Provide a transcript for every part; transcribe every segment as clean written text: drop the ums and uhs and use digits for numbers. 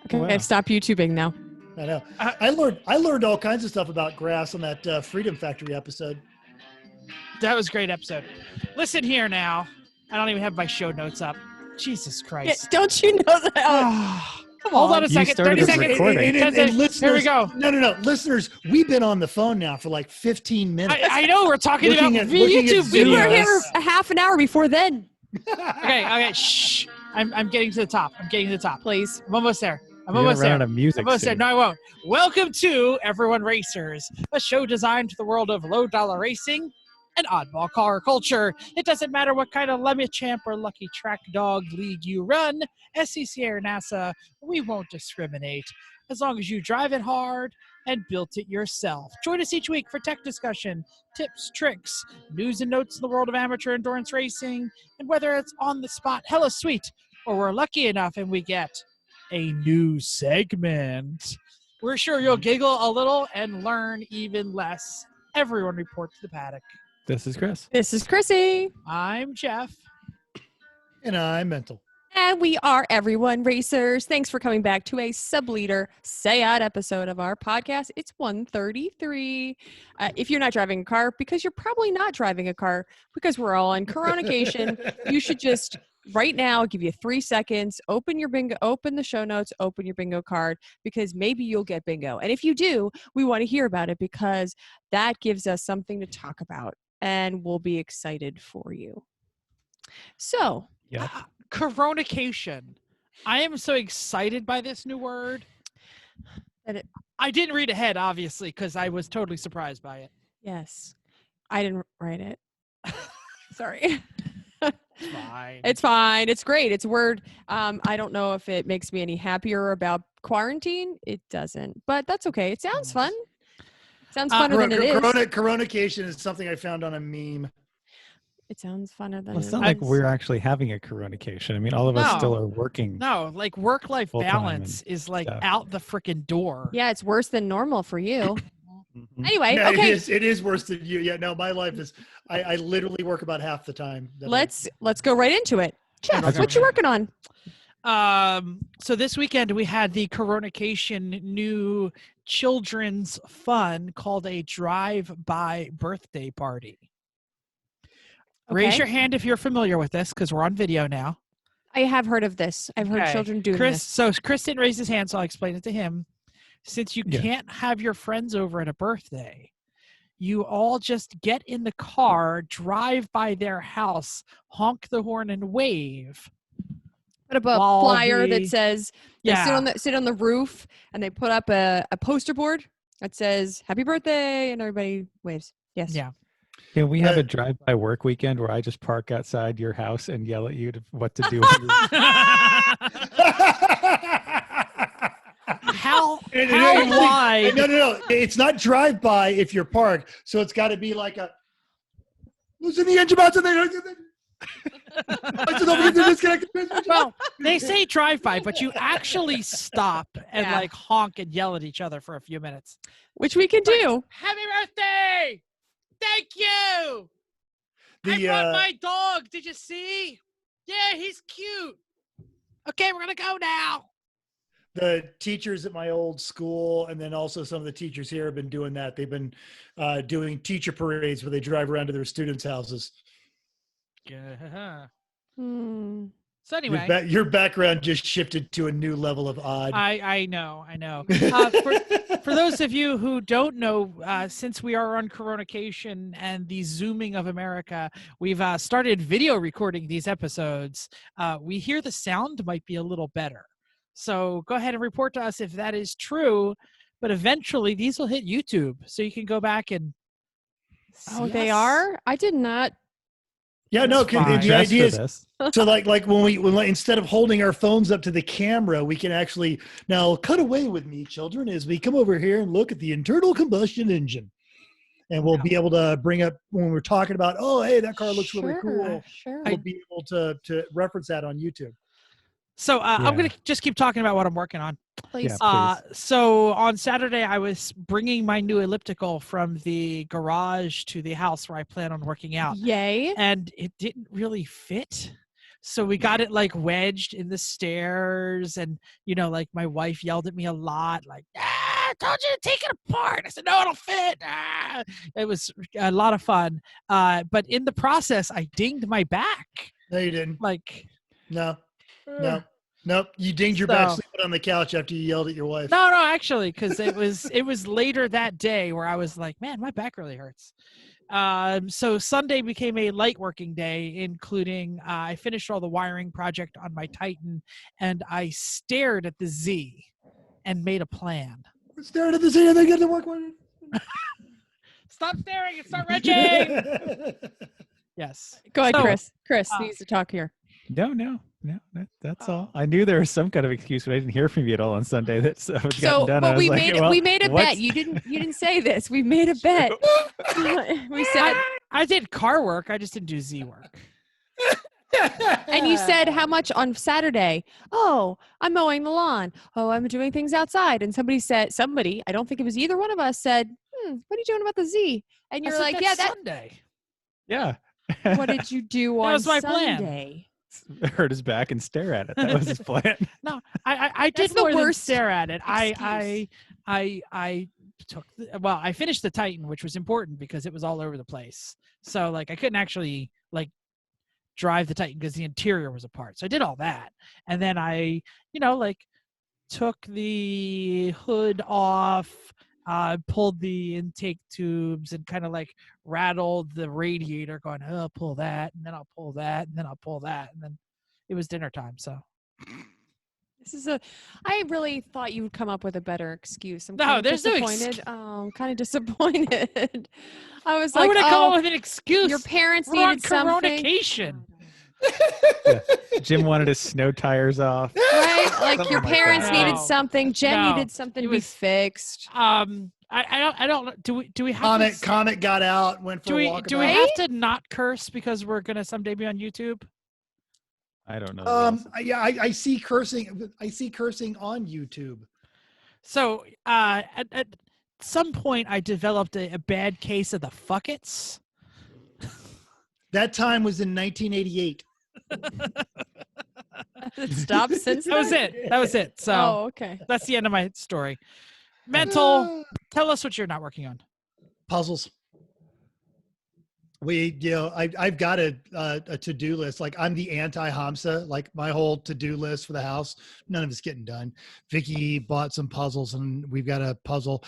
Okay, Wow. stop YouTubing now. I know. I learned all kinds of stuff about grass on that Freedom Factory episode. That was a great episode. Listen here now. I don't even have my show notes up. Jesus Yeah, Christ. don't you know that? Come Hold on a on. second. started 30 the seconds. recording. And listeners, Here we go. No. Listeners, we've been on the phone now for like 15 minutes. I know we're talking about Looking at YouTube We were videos. here a half an hour before then. Okay. Shh. I'm getting to the top. Please. I'm almost there. You're gonna run out of music I'm almost there. soon. No, I won't. Welcome to Everyone Racers, a show designed for the world of low-dollar racing and oddball car culture. It doesn't matter what kind of Lemmy Champ or Lucky Track Dog league you run, SCCA or NASA, we won't discriminate, as long as you drive it hard and built it yourself. Join us each week for tech discussion, tips, tricks, news and notes in the world of amateur endurance racing, and whether it's on the spot, hella sweet, or we're lucky enough and we get a new segment. We're sure you'll giggle a little and learn even less. Everyone report to the paddock. This is Chris. This is Chrissy. I'm Jeff. And I'm mental. And we are Everyone Racers. Thanks for coming back to a sub-leader say-out episode of our podcast. It's 133. If you're not driving a car, because you're probably not driving a car, because we're all on coronation, you should just right now give you 3 seconds, open your bingo, open the show notes, open your bingo card, because maybe you'll get bingo. And if you do, we want to hear about it because that gives us something to talk about and we'll be excited for you. So, Yeah. Coronation. I am so excited by this new word. I didn't read ahead, obviously, because I was totally surprised by it. yes, I didn't write it. Sorry. It's fine. It's fine. It's great. It's a word. I don't know if it makes me any happier about quarantine. It doesn't, but that's okay. It sounds fun. Sounds funner than it is. Coronation is something I found on a meme. It sounds funner than Well, it's it not like is. we're actually having a coronication. I mean, all of us No. still are working. No, like work-life Full-time balance and is like stuff. out the freaking door. Yeah, it's worse than normal for you. Mhm. Anyway, Yeah, okay. it is worse than you. Yeah, no, my life is. I literally work about half the time. that I- Let's go right into it. Jeff, Okay. what you working on? So this weekend we had the Coronation new children's fun called a drive-by birthday party. Raise Okay. your hand if you're familiar with this, because we're on video now. I have heard of this. I've heard Okay. children doing Chris, this. so Chris didn't raise his hand, so I'll explain it to him. Since you Yeah. can't have your friends over at a birthday, you all just get in the car, drive by their house, honk the horn, and wave. Put up a while flyer the- that says they sit on the roof and they put up a poster board that says "Happy Birthday" and everybody waves. Yes. Yeah. Can we have a drive-by work weekend where I just park outside your house and yell at you what to do? when How And wide? No. It's not drive by if you're parked. So it's got to be like a. Loosen the engine mounts and Well, they say drive by, but you actually stop and Yeah. like honk and yell at each other for a few minutes. Which we can do. Happy birthday! Thank you. I The, brought my dog. Did you see? Yeah, he's cute. Okay, we're gonna go now. The teachers at my old school, and then also some of the teachers here have been doing that. They've been doing teacher parades where they drive around to their students' houses. Yeah. Hmm. So anyway, Your background just shifted to a new level of odd. I know. For those of you who don't know, since we are on Coronation and the Zooming of America, we've started video recording these episodes. We hear the sound might be a little better. So go ahead and report to us if that is true. But eventually these will hit YouTube, so you can go back and Oh, see they us. are? I did not. Yeah, no, That's fine. the Dress idea for is this. so like when instead of holding our phones up to the camera, we can actually now cut away with me, children, as we come over here and look at the internal combustion engine, and we'll be able to bring up when we're talking about, oh, hey, that car looks really cool. Sure. We'll be able to reference that on YouTube. So I'm Yeah. going to just keep talking about what I'm working on. Please. Yeah. So on Saturday, I was bringing my new elliptical from the garage to the house where I plan on working out. Yay. And it didn't really fit. So we got it like wedged in the stairs, and like my wife yelled at me a lot, like, I told you to take it apart. I said, no, it'll fit. It was a lot of fun. But in the process, I dinged my back. No, you didn't. Like, No. Nope. You dinged your back So- sleeping on the couch after you yelled at your wife. no, actually, because it was later that day where I was like, man, my back really hurts. So Sunday became a light working day, including I finished all the wiring project on my Titan, and I stared at the Z and made a plan. We're staring at the scene and they get to work with it. Stop staring and start retching. Yes. Go ahead, So, Chris. Chris needs to talk here. No. That's all. I knew there was some kind of excuse, but I didn't hear from you at all on Sunday. That's was gotten done. I But was we like, made well, we made a what's- bet. You didn't say this. We made a bet. We said, I did car work. I just didn't do Z work. and you said how much on Saturday? Oh, I'm mowing the lawn. Oh, I'm doing things outside. And somebody, I don't think it was either one of us, said, what are you doing about the Z? And I you're said, like, "That's yeah, Sunday." Yeah. what did you do on was my plan. Sunday? Hurt his back and stare at it. That was his plan. No, I That's did the more than worst stare at it. excuse. I took I finished the Titan, which was important because it was all over the place. So like I couldn't actually like drive the Titan because the interior was apart. So I did all that, and then I like took the hood off, pulled the intake tubes, and kind of like rattled the radiator, going, "Oh, I'll pull that, and then I'll pull that, and then I'll pull that," and then it was dinner time. So I really thought you would come up with a better excuse. I'm No, kind of there's no disappointed. I'm kind of disappointed. I was I like, would have come oh, up with an excuse. your parents We're on needed something. Coronication. Jim wanted his snow tires off. Right? Like your Something like parents that. needed No. something. Jen No. needed something It to be was- fixed. I don't. Do we have to, Comet got out, went for do a we walk. do we have to not curse because we're gonna someday be on YouTube? I don't know. Yeah, I see cursing. I see cursing on YouTube. So at some point, I developed a bad case of the fuckets. That time was in 1988. It stopped since That was then? it. That was it. So Oh, okay. that's the end of my story. Mental. Tell us what you're not working on. Puzzles. I've got a to-do list. Like I'm the anti-Hamsa. Like my whole to-do list for the house, none of it's getting done. Vicky bought some puzzles and we've got a puzzle.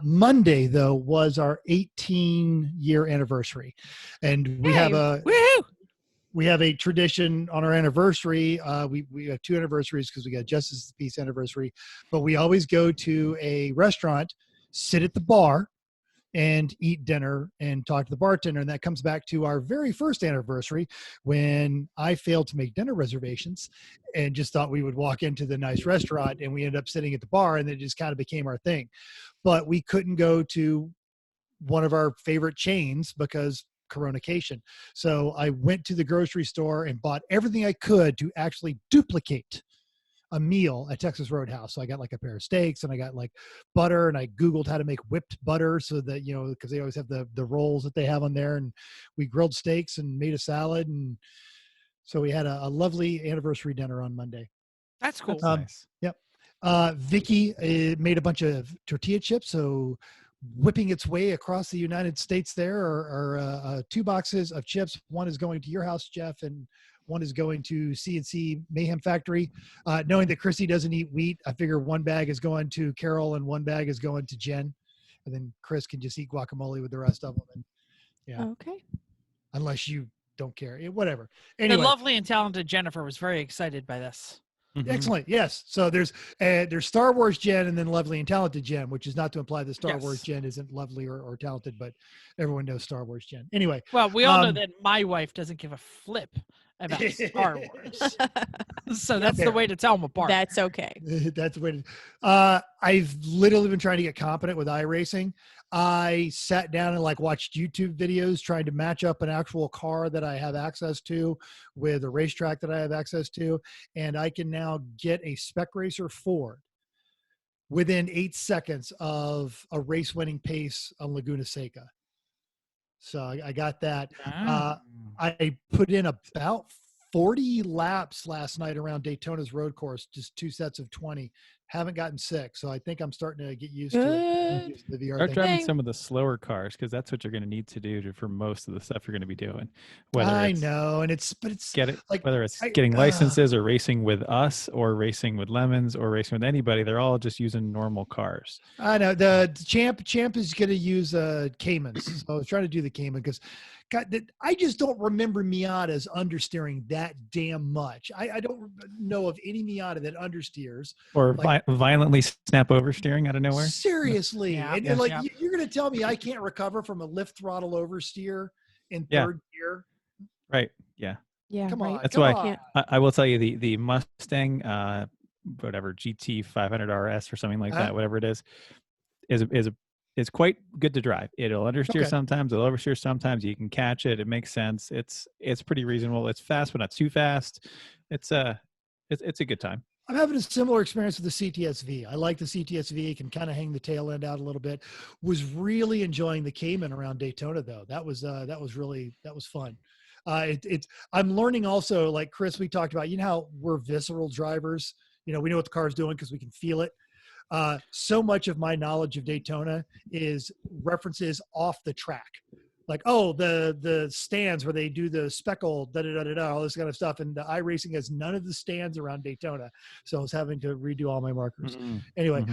Monday though was our 18-year anniversary, and we have a Woohoo! we have a tradition on our anniversary. We have two anniversaries because we got Justice of the Peace anniversary, but we always go to a restaurant, sit at the bar, and eat dinner and talk to the bartender. And that comes back to our very first anniversary when I failed to make dinner reservations and just thought we would walk into the nice restaurant, and we ended up sitting at the bar, and it just kind of became our thing. But we couldn't go to one of our favorite chains because Coronication. So I went to the grocery store and bought everything I could to actually duplicate a meal at Texas Roadhouse. So I got like a pair of steaks and I got like butter, and I Googled how to make whipped butter so that, because they always have the rolls that they have on there, and we grilled steaks and made a salad. And so we had a lovely anniversary dinner on Monday. That's cool. That's nice. Vicky made a bunch of tortilla chips. So whipping its way across the United States there are 2 boxes of chips. One is going to your house, Jeff, and one is going to CNC Mayhem Factory. Knowing that Chrissy doesn't eat wheat, I figure 1 bag is going to Carol and 1 bag is going to Jen. And then Chris can just eat guacamole with the rest of them. And yeah, Okay. unless you don't care. Whatever. The Anyway. lovely and talented Jennifer was very excited by this. Mhm. Excellent. Yes. So there's Star Wars Jen and then lovely and talented Jen, which is not to imply that Star Yes. Wars Jen isn't lovely or talented, but everyone knows Star Wars Jen. Anyway, Well, we all know Um, that my wife doesn't give a flip about Star Wars. So that's Fair. the way to tell them apart. That's okay. that's the way. I've literally been trying to get competent with iRacing. I sat down and watched YouTube videos trying to match up an actual car that I have access to with a racetrack that I have access to, and I can now get a Spec Racer Ford within 8 seconds of a race-winning pace on Laguna Seca. So I got that. Ah. I put in about 40 laps last night around Daytona's road course, just 2 sets of 20. Haven't gotten sick, so I think I'm starting to get used to it. Used to the VR Start thing. driving some of the slower cars because that's what you're going to need to do for most of the stuff you're going to be doing. Whether I it's know, and it's like whether it's getting licenses or racing with us or racing with Lemons or racing with anybody, they're all just using normal cars. I know the Champ is going to use Caymans, so I was trying to do the Cayman because. God, I just don't remember Miatas understeering that damn much. I don't know of any Miata that understeers or violently snap oversteering out of nowhere. Seriously, Yeah, and you're going to tell me I can't recover from a lift throttle oversteer in third gear? Right. Yeah. Yeah. Come on. That's come why on. I will tell you the Mustang, whatever GT 500 RS or something like that, whatever it is quite good to drive. It'll understeer sometimes, it'll oversteer sometimes. You can catch it. It makes sense. It's pretty reasonable. It's fast, but not too fast. It's a good time. I'm having a similar experience with the CTSV. I like the CTSV. Can kind of hang the tail end out a little bit. Was really enjoying the Cayman around Daytona though. That was fun. I'm learning also, like Chris, we talked about, how we're visceral drivers. We know what the car's doing because we can feel it. So much of my knowledge of Daytona is references off the track. Like, the stands where they do the speckle, all this kind of stuff. And the iRacing has none of the stands around Daytona. So I was having to redo all my markers. Mm-hmm. Anyway,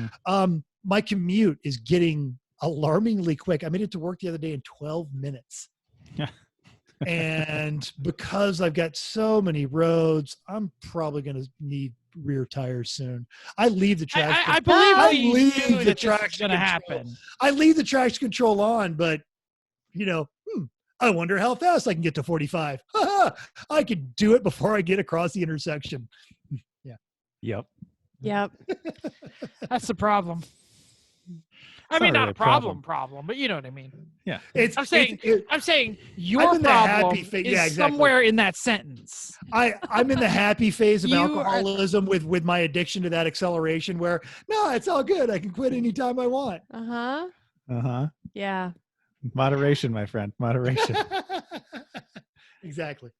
my commute is getting alarmingly quick. I made it to work the other day in 12 minutes. And because I've got so many roads, I'm probably going to need rear tires soon. I leave the traction. I believe I you leave knew the that this was traction going to control. happen. I leave the traction control on, but I wonder how fast I can get to 45. I could do it before I get across the intersection. Yeah. Yep. That's the problem. I mean, not a problem, but you know what I mean. Yeah. I'm saying your I'm in the happy problem phase. is Yeah, exactly. somewhere in that sentence. I'm in the happy phase of You are- alcoholism with my addiction to that acceleration where, no, it's all good. I can quit anytime I want. Yeah. Moderation, my friend. Moderation. Exactly.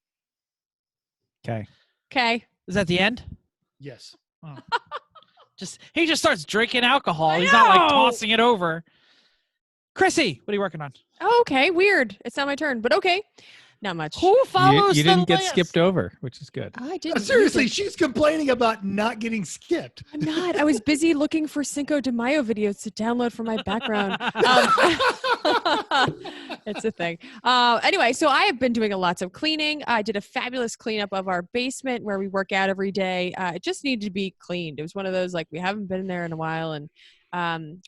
Okay. Is that the end? Yes. Oh. He just starts drinking alcohol. He's not like tossing it over. Chrissy, what are you working on? Oh, okay. Weird. It's not my turn, but okay. Not much. Who follows You didn't the get list? skipped over, which is good. I didn't. Seriously, either. she's complaining about not getting skipped. I'm not. I was busy looking for Cinco de Mayo videos to download for my background. It's a thing. Anyway, so I have been doing lots of cleaning. I did a fabulous cleanup of our basement where we work out every day. It just needed to be cleaned. It was one of those, like, we haven't been there in a while, and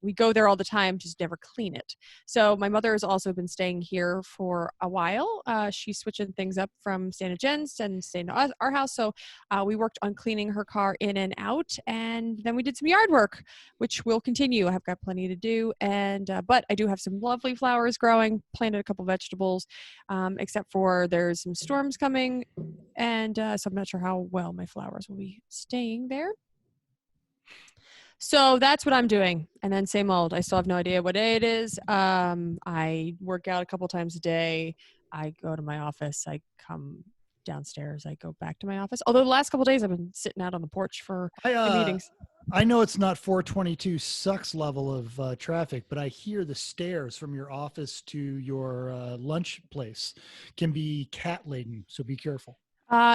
we go there all the time, just never clean it. So my mother has also been staying here for a while. She's switching things up from staying at Jen's and staying to our house. So we worked on cleaning her car in and out, and then we did some yard work, which will continue. I've got plenty to do, and but I do have some lovely flowers growing. Planted a couple vegetables, except for there's some storms coming, and so I'm not sure how well my flowers will be staying there. So that's what I'm doing. And then same old. I still have no idea what day it is. I work out a couple times a day. I go to my office. I come downstairs. I go back to my office. Although the last couple of days I've been sitting out on the porch for the meetings. I know it's not 422 sucks level of traffic, but I hear the stairs from your office to your lunch place can be cat laden. So be careful.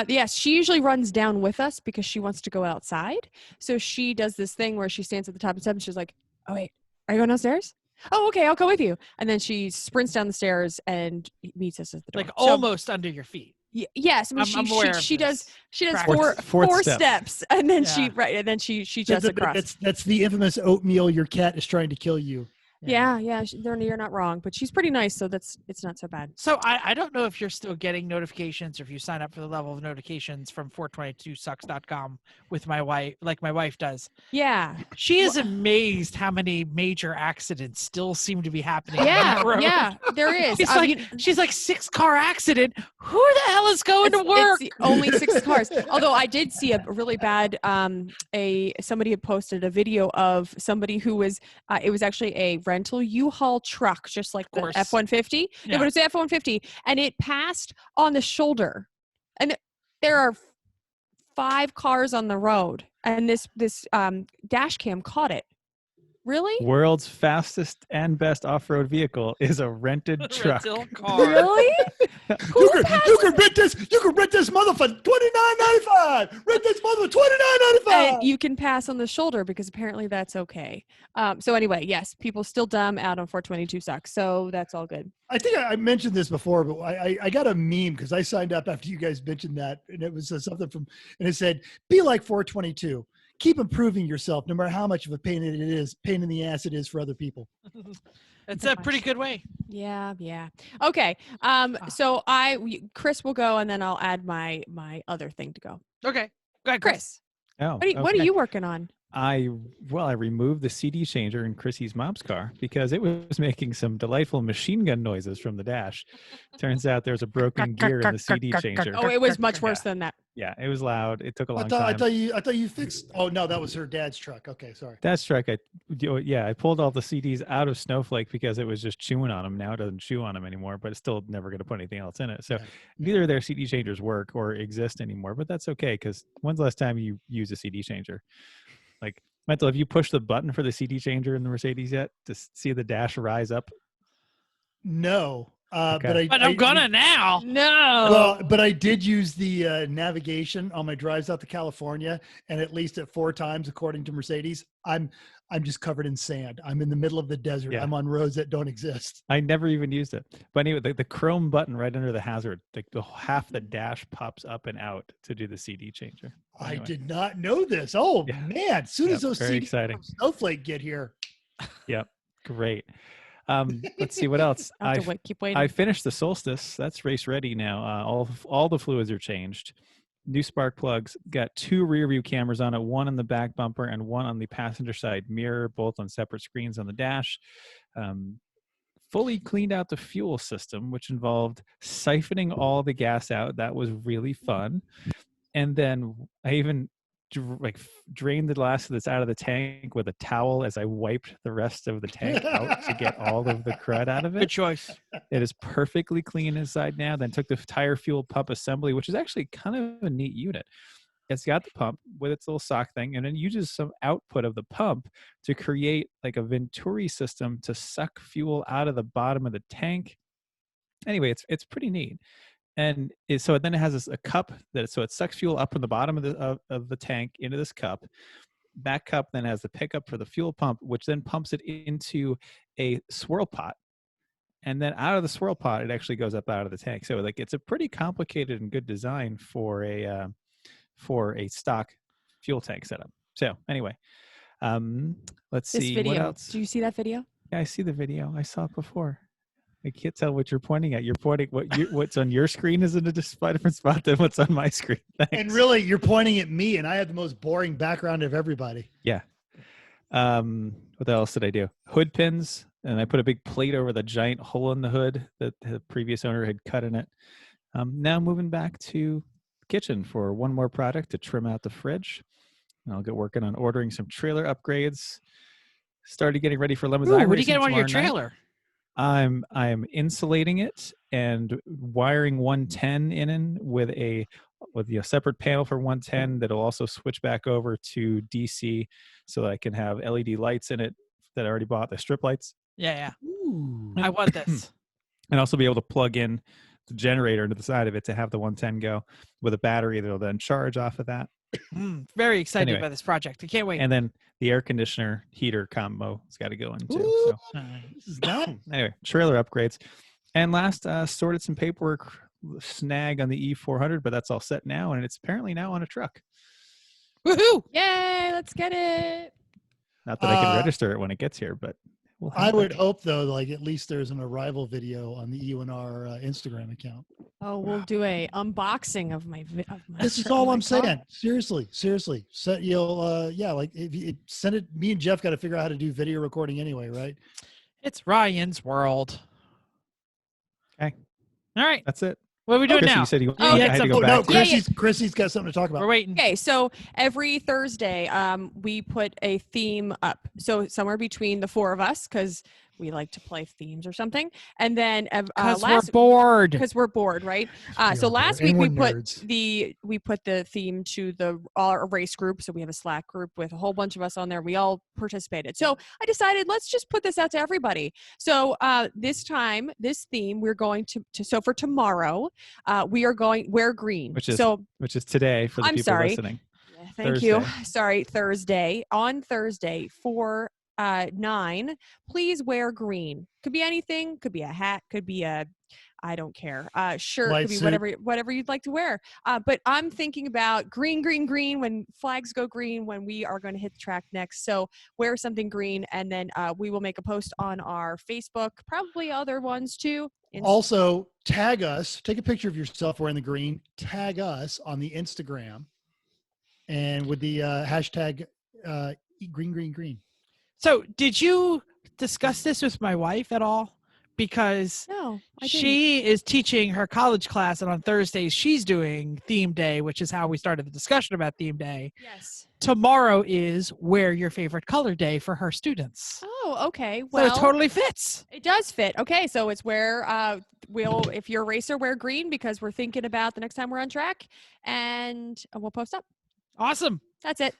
Yes, she usually runs down with us because she wants to go outside. So she does this thing where she stands at the top of the steps and she's like, "Oh wait, are you going downstairs? Oh, okay, I'll go with you." And then she sprints down the stairs and meets us at the door. Like almost under your feet. Yes, I mean, I'm aware of she does practice. four steps, and then Yeah. she just across. That's the infamous oatmeal. Your cat is trying to kill you. Yeah, you're not wrong, but she's pretty nice, so it's not so bad. So I don't know if you're still getting notifications or if you sign up for the level of notifications from 422sucks.com with my wife, like my wife does. Yeah. She is amazed how many major accidents still seem to be happening. on Yeah, that road. yeah, there is. She's like 6-car accident. Who the hell is going to work? It's only 6 cars. Although I did see a really bad, somebody had posted a video of somebody who was, it was actually a rental U-Haul truck, just like the F-150. Yeah. No, but it's the F-150, and it passed on the shoulder, and there are 5 cars on the road, and this dash cam caught it. Really? World's fastest and best off-road vehicle is a rented truck. Rental car. Really? You can rent this mother for $29.95. Rent this mother for $29.95. And you can pass on the shoulder because apparently that's okay. So anyway, yes, people still dumb out on 422 sucks. So that's all good. I think I mentioned this before, but I got a meme because I signed up after you guys mentioned that, and it was something and it said, "Be like 422. Keep improving yourself, no matter how much of a pain in the ass it is for other people." It's a pretty good way. Yeah. Okay. So Chris will go, and then I'll add my other thing to go. Okay. Go ahead, Chris. Oh, What are you working on? I removed the CD changer in Chrissy's mom's car because it was making some delightful machine gun noises from the dash. Turns out there's a broken gear in the CD changer. Oh, it was much worse than that. Yeah, it was loud. It took a long time. I thought you fixed. Oh no, that was her dad's truck. Okay, sorry. Dad's truck. I pulled all the CDs out of Snowflake because it was just chewing on them. Now it doesn't chew on them anymore, but it's still never going to put anything else in it. So neither of their CD changers work or exist anymore. But that's okay because when's the last time you use a CD changer? Like, Mental, have you pushed the button for the CD changer in the Mercedes yet to see the dash rise up? No. Okay. But I'm gonna now. No. Well, but I did use the navigation on my drives out to California, and at least at 4 times, according to Mercedes, I'm just covered in sand. I'm in the middle of the desert. Yeah. I'm on roads that don't exist. I never even used it. But anyway, the chrome button right under the hazard, the half the dash pops up and out to do the CD changer. Anyway. I did not know this. Oh Yeah. man! As soon as those very CDs exciting. from Snowflake get here. Yep, great. Let's see what else. Keep waiting. I finished the Solstice. That's race ready now. All the fluids are changed. New spark plugs. Got 2 rear view cameras on it. One on the back bumper and one on the passenger side mirror, both on separate screens on the dash. Fully cleaned out the fuel system, which involved siphoning all the gas out. That was really fun. And then I even drained the last that's out of the tank with a towel as I wiped the rest of the tank out to get all of the crud out of it. Good choice. It is perfectly clean inside now. Then took the tire fuel pump assembly, which is actually kind of a neat unit. It's got the pump with its little sock thing, and then uses some output of the pump to create like a Venturi system to suck fuel out of the bottom of the tank. Anyway, it's pretty neat. And so then it has a cup it sucks fuel up from the bottom of the tank into this cup. That cup then has the pickup for the fuel pump, which then pumps it into a swirl pot. And then out of the swirl pot, it actually goes up out of the tank. So like it's a pretty complicated and good design for a stock fuel tank setup. So anyway, let's see video. what else. Do you see that video? Yeah, I see the video. I saw it before. I can't tell what you're pointing at. You're pointing what's on your screen is in a different spot than what's on my screen. Thanks. And really, you're pointing at me, and I have the most boring background of everybody. Yeah. What else did I do? Hood pins, and I put a big plate over the giant hole in the hood that the previous owner had cut in it. Now moving back to the kitchen for one more product to trim out the fridge. And I'll get working on ordering some trailer upgrades. Started getting ready for Lemons. What do you get on your trailer? I'm insulating it and wiring 110 in with a separate panel for 110 that'll also switch back over to DC so that I can have LED lights in it that I already bought, the strip lights. Yeah. Ooh. I want this. And also be able to plug in the generator into the side of it to have the 110 go with a battery that'll then charge off of that. Very excited Anyway. about this project. I can't wait. And then the air conditioner heater combo has got to go in too. So. This is not. Anyway, trailer upgrades. And last, sorted some paperwork snag on the E400, but that's all set now. And it's apparently now on a truck. Woohoo! Yay, let's get it. Not that I can register it when it gets here, but we'll have I would it. hope, though, like at least there's an arrival video on the E1R Instagram account. Oh, we'll do a unboxing of my. This is all I'm car. saying. Seriously. So you'll, if you send it, me and Jeff got to figure out how to do video recording anyway, right? It's Ryan's world. Okay. All right. That's it. What are we doing Chris, now? you said you Oh, had to go back no, to Yeah, Chrissy's got something to talk about. We're waiting. Okay, so every Thursday, we put a theme up. So somewhere between the 4 of us, because we like to play themes or something. And then Because we're bored. Because we're bored, right? We So are last bored. week And we put the theme to our race group. So we have a Slack group with a whole bunch of us on there. We all participated. So I decided let's just put this out to everybody. So this theme we're going to so for tomorrow we are going wear green. Which is today for the people listening. Yeah, thank you. Sorry, Thursday. On Thursday for 9, please wear green. Could be anything. Could be a hat. Could be a, I don't care. Shirt. Light could be suit. whatever you'd like to wear. But I'm thinking about green when flags go green when we are going to hit the track next. So wear something green, and then we will make a post on our Facebook, probably other ones too. Also, tag us. Take a picture of yourself wearing the green. Tag us on the Instagram, and with the hashtag green. So did you discuss this with my wife at all? Because no, she is teaching her college class, and on Thursdays she's doing theme day, which is how we started the discussion about theme day. Yes. Tomorrow is wear your favorite color day for her students. Oh, okay. Well, so it totally fits. It does fit. Okay, so it's where if you're a racer, wear green because we're thinking about the next time we're on track, and we'll post up. Awesome. That's it.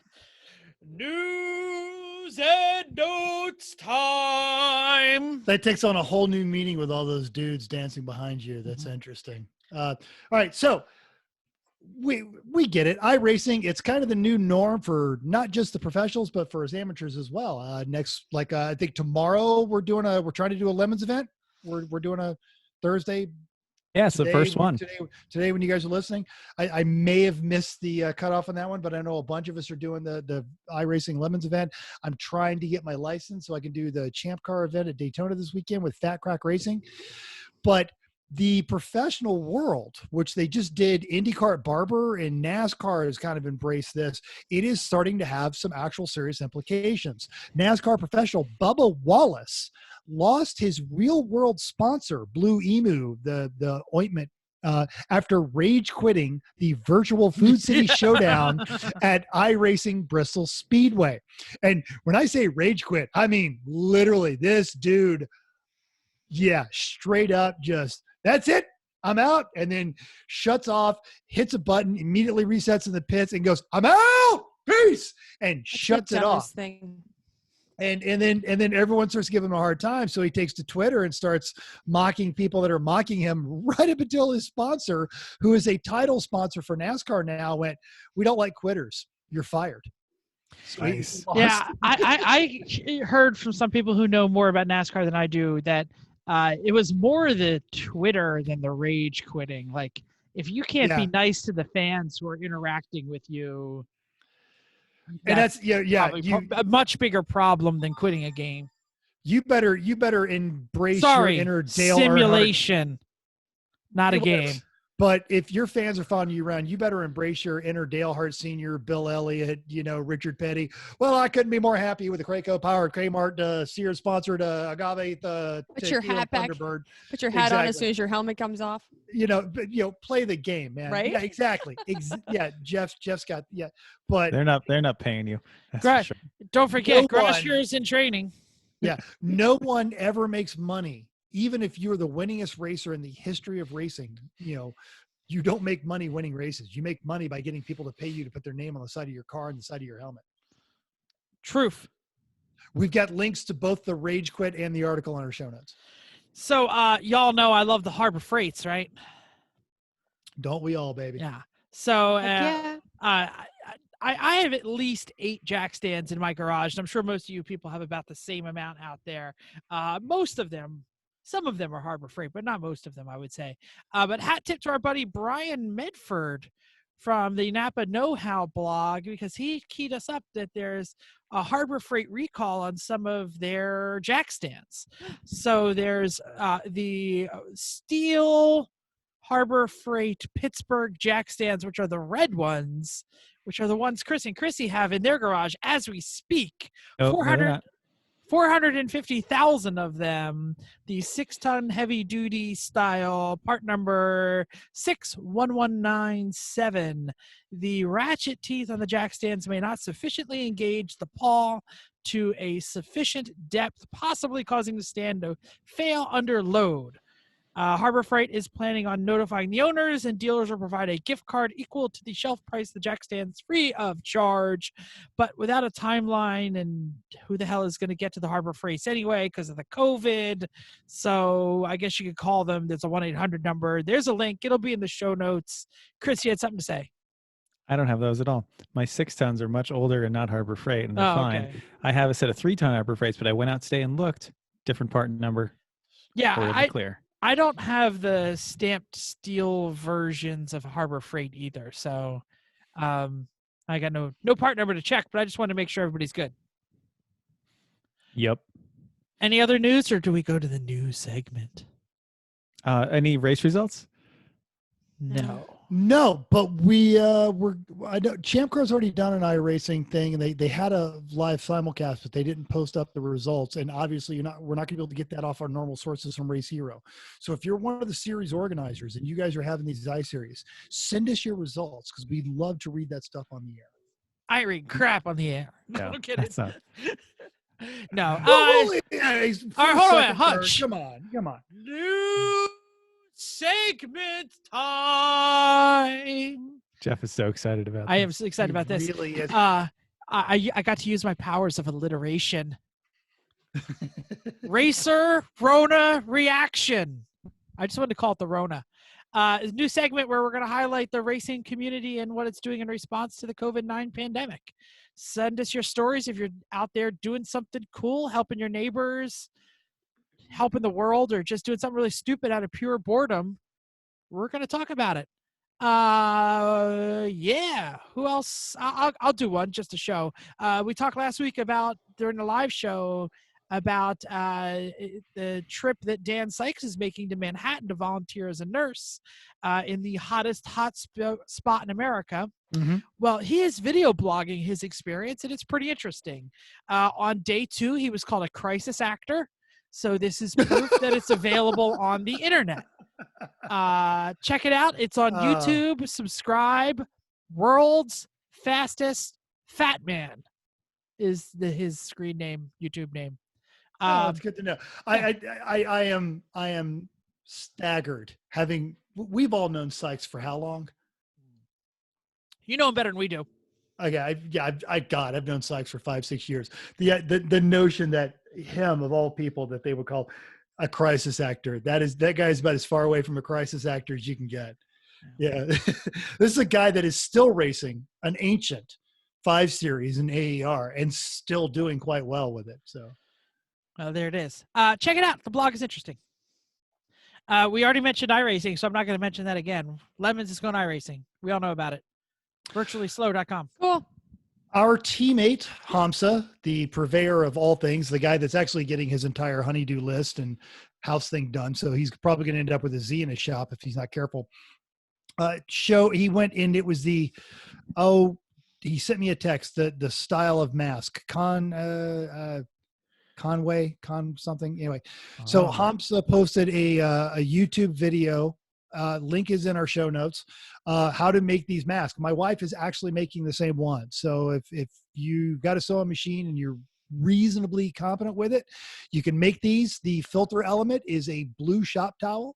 News and notes time. That takes on a whole new meaning with all those dudes dancing behind you. That's interesting. All right, so we get it. iRacing, it's kind of the new norm for not just the professionals, but for us amateurs as well. I think tomorrow we're trying to do a Lemons event. We're doing a Thursday. Yeah, it's the first one. Today, when you guys are listening, I may have missed the cutoff on that one, but I know a bunch of us are doing the iRacing Lemons event. I'm trying to get my license so I can do the Champcar event at Daytona this weekend with Fat Crack Racing. But the professional world, which they just did IndyCar at Barber, and NASCAR has kind of embraced this. It is starting to have some actual serious implications. NASCAR professional Bubba Wallace lost his real world sponsor, Blue Emu, the ointment, after rage quitting the virtual Food City Showdown at iRacing Bristol Speedway. And when I say rage quit, I mean literally this dude, straight up just, that's it, I'm out, and then shuts off, hits a button, immediately resets in the pits and goes, I'm out, peace, and shuts it off. And then everyone starts giving him a hard time. So he takes to Twitter and starts mocking people that are mocking him right up until his sponsor, who is a title sponsor for NASCAR now, went, we don't like quitters. You're fired. So nice. Yeah, I heard from some people who know more about NASCAR than I do that it was more the Twitter than the rage quitting. Like, if you can't be nice to the fans who are interacting with you, and that's a much bigger problem than quitting a game. You better embrace your inner Dale simulation, not a game. But if your fans are following you around, you better embrace your inner Dale Hart Sr., Bill Elliott, Richard Petty. Well, I couldn't be more happy with the Craco Power, Kmart, Sears sponsored Agave. Put your hat back. Put your hat on as soon as your helmet comes off. Play the game, man. Right? Yeah, exactly. Jeff's got but they're not paying you. That's for sure. Don't forget, Grosjean's in training. Yeah, no one ever makes money. Even if you're the winningest racer in the history of racing, you don't make money winning races. You make money by getting people to pay you to put their name on the side of your car and the side of your helmet. Truth. We've got links to both the Rage Quit and the article on our show notes. So y'all know I love the Harbor Freights, right? Don't we all, baby? Yeah. So I have at least 8 Jackstands in my garage, and I'm sure most of you people have about the same amount out there. Most of them. Some of them are Harbor Freight, but not most of them, I would say. But hat tip to our buddy Brian Medford from the Napa Know-How blog, because he keyed us up that there's a Harbor Freight recall on some of their Jackstands. So there's the steel Harbor Freight Pittsburgh Jackstands, which are the red ones, which are the ones Chris and Chrissy have in their garage as we speak. 450,000 of them, the 6-ton heavy-duty style, part number 61197. The ratchet teeth on the Jackstands may not sufficiently engage the pawl to a sufficient depth, possibly causing the stand to fail under load. Harbor Freight is planning on notifying the owners, and dealers will provide a gift card equal to the shelf price of the Jackstands free of charge, but without a timeline. And who the hell is going to get to the Harbor Freights anyway because of the COVID? So I guess you could call them. There's a 1-800 number. There's a link. It'll be in the show notes. Chris, you had something to say? I don't have those at all. My 6 tons are much older and not Harbor Freight, and they're fine. Okay. I have a set of 3-ton Harbor Freights, but I went out today and looked. Different part number. Yeah, clear. I don't have the stamped steel versions of Harbor Freight either, so I got no part number to check, but I just want to make sure everybody's good. Yep. Any other news, or do we go to the news segment? Any race results? No, but I know Champcar's already done an iRacing thing, and they had a live simulcast, but they didn't post up the results. And obviously, we're not going to be able to get that off our normal sources from Race Hero. So if you're one of the series organizers and you guys are having these iSeries, send us your results because we'd love to read that stuff on the air. I read crap on the air. Yeah, I'm kidding. that's not. No. All right, right, hold on, hush. Come on. News segment time. Jeff is so excited about I am so excited about this. Really is. I got to use my powers of alliteration. Racer Rona reaction. I just wanted to call it the Rona. A new segment where we're going to highlight the racing community and what it's doing in response to the COVID-19 pandemic. Send us your stories if you're out there doing something cool, helping your neighbors, helping the world, or just doing something really stupid out of pure boredom. We're going to talk about it. Yeah. Who else? I'll do one just to show. We talked last week during the live show about the trip that Dan Sykes is making to Manhattan to volunteer as a nurse in the hottest spot in America. Mm-hmm. Well, he is video blogging his experience, and it's pretty interesting. On day 2, he was called a crisis actor. So this is proof that it's available on the internet. Check it out. It's on YouTube. Subscribe. World's Fastest Fat Man is his screen name, YouTube name. It's good to know. I am staggered. We've all known Sykes for how long? You know him better than we do. Okay, I've known Sykes for 5-6 years. The notion that him of all people that they would call a crisis actor, that guy's about as far away from a crisis actor as you can get. Yeah, this is a guy that is still racing an ancient 5 Series in AER and still doing quite well with it. So, there it is. Check it out. The blog is interesting. We already mentioned iRacing, so I'm not going to mention that again. Lemons is going iRacing. We all know about it. Virtuallyslow.com. Cool. Our teammate, Hamsa, the purveyor of all things, the guy that's actually getting his entire honeydew list and house thing done. So he's probably going to end up with a Z in his shop if he's not careful. He went in, it was he sent me a text, the style of mask, Conway, something. Anyway, so Hamsa posted a YouTube video. Link is in our show notes. How to make these masks. My wife is actually making the same one. So if you've got a sewing machine and you're reasonably competent with it, you can make these. The filter element is a blue shop towel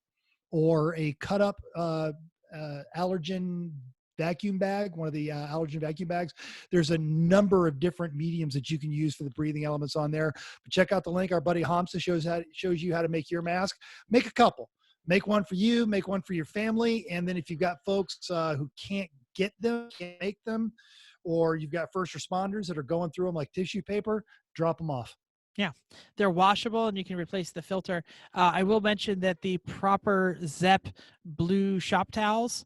or a cut up allergen vacuum bag, one of the allergen vacuum bags. There's a number of different mediums that you can use for the breathing elements on there. But check out the link. Our buddy Hamsa shows you how to make your mask. Make a couple. Make one for you, make one for your family. And then if you've got folks who can't get them, can't make them, or you've got first responders that are going through them like tissue paper, drop them off. Yeah, they're washable and you can replace the filter. I will mention that the proper Zepp blue shop towels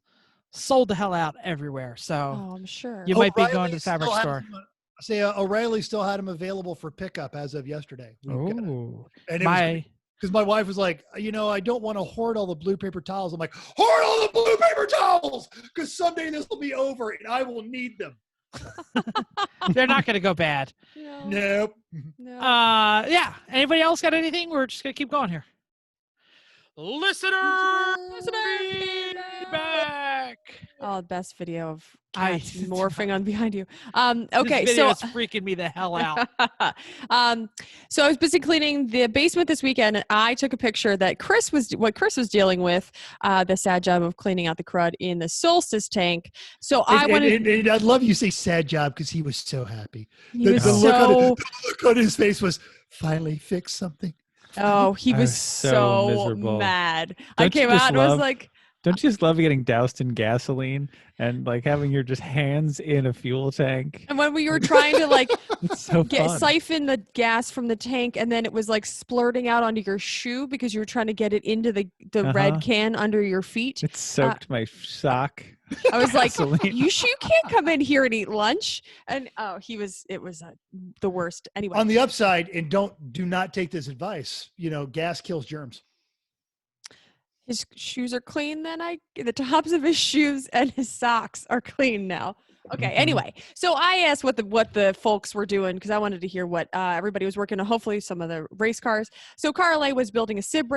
sold the hell out everywhere. So I'm sure you might be going to the fabric store. O'Reilly still had them available for pickup as of yesterday. Oh, because my wife was like, I don't want to hoard all the blue paper towels. I'm like, hoard all the blue paper towels because someday this will be over and I will need them. They're not going to go bad. Nope. No. Yeah. Anybody else got anything? We're just going to keep going here. Listener feedback. back. Oh, best video of I- cats morphing on behind you. This Okay, video so is freaking me the hell out. so I was busy cleaning the basement this weekend, and I took a picture that Chris was dealing with, the sad job of cleaning out the crud in the Solstice tank. So I wanted. And I'd love you say sad job because he was so happy. He was the so. look on his face was finally fix something. Oh, he I was was so so miserable. mad. I Don't you came just out and was love- like, Don't you just love getting doused in gasoline and like having your just hands in a fuel tank? and when we were trying to like It's so fun. siphon the gas from the tank, and then it was like splurting out onto your shoe because you were trying to get it into the red can under your feet. It soaked my sock. I was like, Gasoline. you can't come in here and eat lunch. And it was the worst. Anyway, On the upside, and do not take this advice. Gas kills germs. his shoes are clean. Then the tops of his shoes and his socks are clean now. Okay. Mhm. Anyway, so I asked what the folks were doing because I wanted to hear what everybody was working on. Hopefully, some of the race cars. So Carl A was building a sim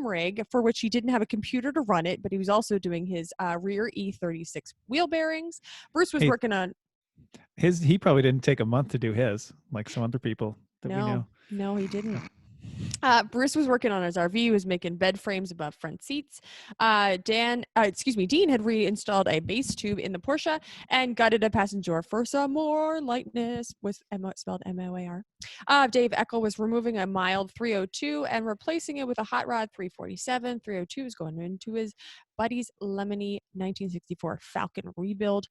rig for which he didn't have a computer to run it, but he was also doing his rear E36 wheel bearings. Bruce was working on He probably didn't take a month to do his, like some other people that we know. No, he didn't. Bruce was working on his RV. He was making bed frames above front seats. Dean had reinstalled a base tube in the Porsche and gutted a passenger door for some more lightness, with spelled MOAR. Dave Eckel was removing a mild 302 and replacing it with a hot rod 347. 302 is going into his buddy's lemony 1964 Falcon rebuild.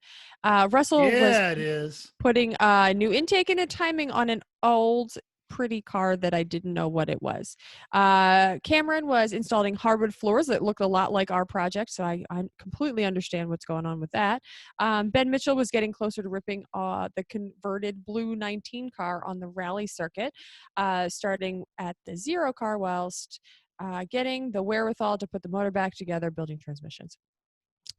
Russell was putting a new intake and a timing on an old pretty car that I didn't know what it was. Cameron was installing hardwood floors that looked a lot like our project, so I completely understand what's going on with that. Ben Mitchell was getting closer to ripping the converted blue 19 car on the rally circuit, starting at the 0 car whilst getting the wherewithal to put the motor back together, building transmissions.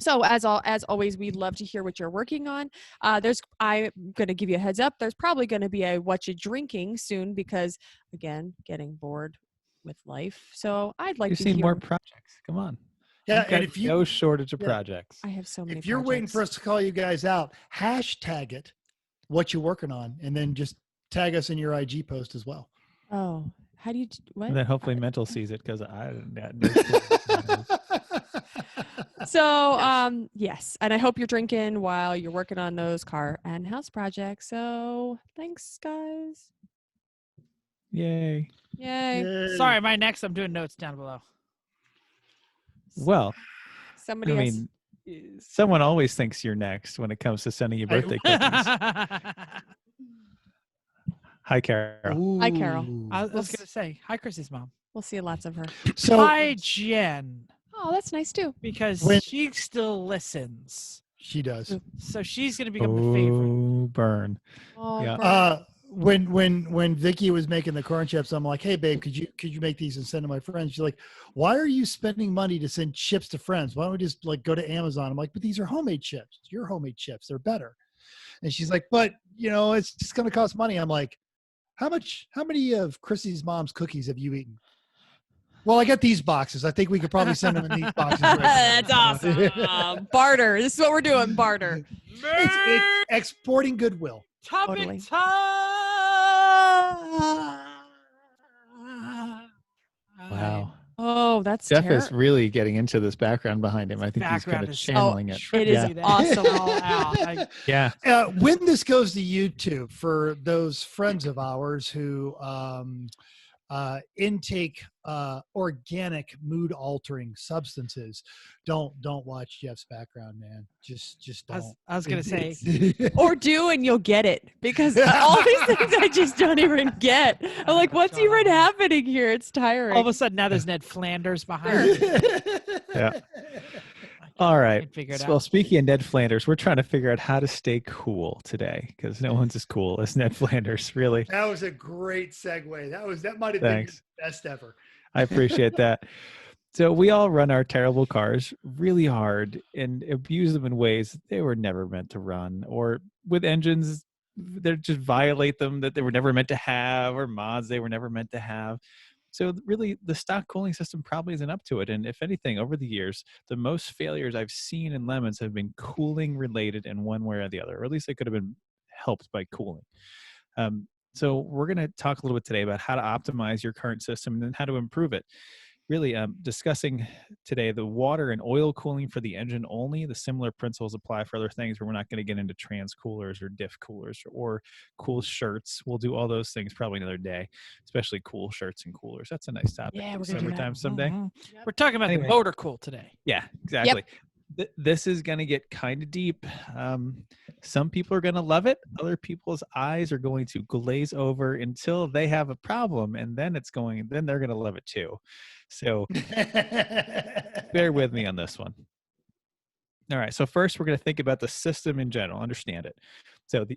So as always, we'd love to hear what you're working on. I'm going to give you a heads up. There's probably going to be a what you drinking soon because, again, getting bored with life. So I'd like to see hear more projects. Come on. Yeah, We've got and if you no shortage of projects. I have so many. If you're waiting for us to call you guys out, hashtag it, what you're working on, and then just tag us in your IG post as well. Oh, how do you what? And then hopefully Mental sees it because I didn't. So, yes. And I hope you're drinking while you're working on those car and house projects. So thanks, guys. Yay. Yay. Sorry, my next. I'm doing notes down below. Well, Somebody I has. mean, someone always thinks you're next when it comes to sending you birthday cookies. Hi, Carol. Hi, Carol. I was going to say, hi, Chrissy's mom. We'll see lots of her. So Hi, Jen. Oh, that's nice too. Because she still listens. she does. So she's going to become the favorite. Oh, burn. Oh, Yeah. When Vicky was making the corn chips, I'm like, hey babe, could you make these and send to my friends? She's like, why are you spending money to send chips to friends? Why don't we just like go to Amazon? I'm like, but these are homemade chips. Your homemade chips, they're better. And she's like, but it's just going to cost money. I'm like, how many of Chrissy's mom's cookies have you eaten? Well, I got these boxes. I think we could probably send them in these boxes. Right That's awesome. Barter. This is what we're doing. Barter. It's exporting goodwill. Totally. Wow. Oh, that's Jeff terrible. is really getting into this background behind him. I think he's kind of channeling it. It is awesome. Yeah. When this goes to YouTube, for those friends of ours who intake organic mood altering substances, don't watch Jeff's background, man. Just don't. I was gonna say, or do and you'll get it, because all these things I just don't even get. I'm like, what's even happening here? It's tiring. all of a sudden now there's Ned Flanders behind it. Yeah. All right. Figure it Well, out. speaking of Ned Flanders, we're trying to figure out how to stay cool today because no one's as cool as Ned Flanders, really. That was a great segue. That might have Thanks. been the best ever. I appreciate that. So we all run our terrible cars really hard and abuse them in ways they were never meant to run, or with engines that just violate them that they were never meant to have, or mods they were never meant to have. So really, the stock cooling system probably isn't up to it. And if anything, over the years, the most failures I've seen in lemons have been cooling related in one way or the other, or at least they could have been helped by cooling. So we're going to talk a little bit today about how to optimize your current system and then how to improve it. Really discussing today the water and oil cooling for the engine only. The similar principles apply for other things, but we're not going to get into trans coolers or diff coolers or cool shirts. We'll do all those things probably another day, especially cool shirts and coolers. That's a nice topic. Yeah, we're going to do that someday. Mm-hmm. We're talking about the motor cool today. Yeah, exactly. This is going to get kind of deep. Some people are going to love it. Other people's eyes are going to glaze over until they have a problem, and then they're going to love it too. So bear with me on this one. All right. So first, we're going to think about the system in general, understand it. So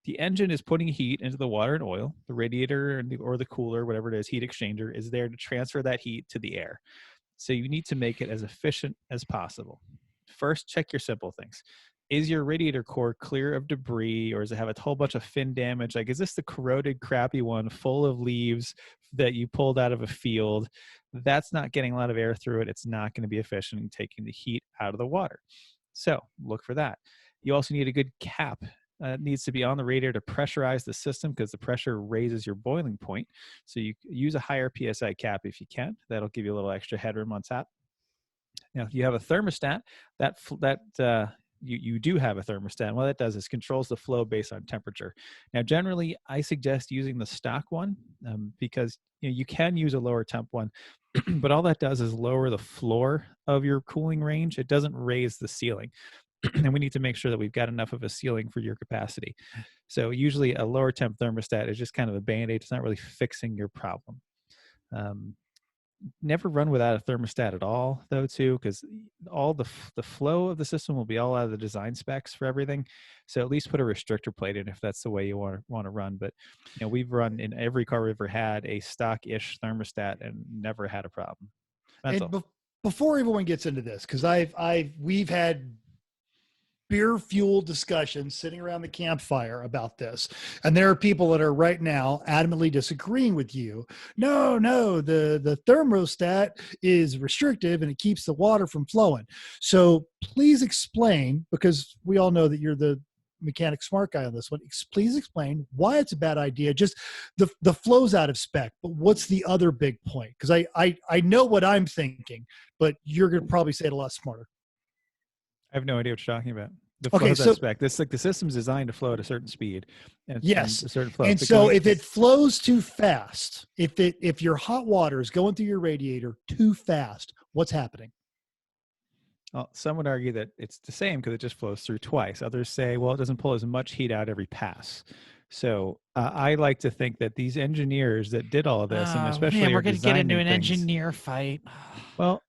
the engine is putting heat into the water and oil. The radiator or the cooler, whatever it is, heat exchanger, is there to transfer that heat to the air. So you need to make it as efficient as possible. First, check your simple things. Is your radiator core clear of debris, or does it have a whole bunch of fin damage? Like, is this the corroded, crappy one full of leaves that you pulled out of a field? That's not getting a lot of air through it. It's not going to be efficient in taking the heat out of the water. So look for that. You also need a good cap. It needs to be on the radiator to pressurize the system, because the pressure raises your boiling point. So you use a higher PSI cap if you can. That'll give you a little extra headroom on top. Now, if you have a thermostat, you do have a thermostat. And what that does is controls the flow based on temperature. Now, generally, I suggest using the stock one because you can use a lower temp one, but all that does is lower the floor of your cooling range. It doesn't raise the ceiling. And we need to make sure that we've got enough of a ceiling for your capacity. So usually a lower temp thermostat is just kind of a Band-Aid. It's not really fixing your problem. Never run without a thermostat at all, though, too, because all the flow of the system will be all out of the design specs for everything. So at least put a restrictor plate in if that's the way you want to run. But we've run in every car we've ever had a stock-ish thermostat and never had a problem. Before everyone gets into this, because we've had beer-fueled discussions sitting around the campfire about this. And there are people that are right now adamantly disagreeing with you. No, the thermostat is restrictive and it keeps the water from flowing. So please explain, because we all know that you're the mechanic smart guy on this one. Please explain why it's a bad idea. Just the flow's out of spec, but what's the other big point? Because I know what I'm thinking, but you're going to probably say it a lot smarter. I have no idea what you're talking about. The flow is spec. This the system's designed to flow at a certain speed. And yes. And a certain flow. And so if it flows too fast, if your hot water is going through your radiator too fast, what's happening? Well, some would argue that it's the same because it just flows through twice. Others say, well, it doesn't pull as much heat out every pass. So I like to think that these engineers that did all of this, and especially we're going to get into an engineer fight. Well,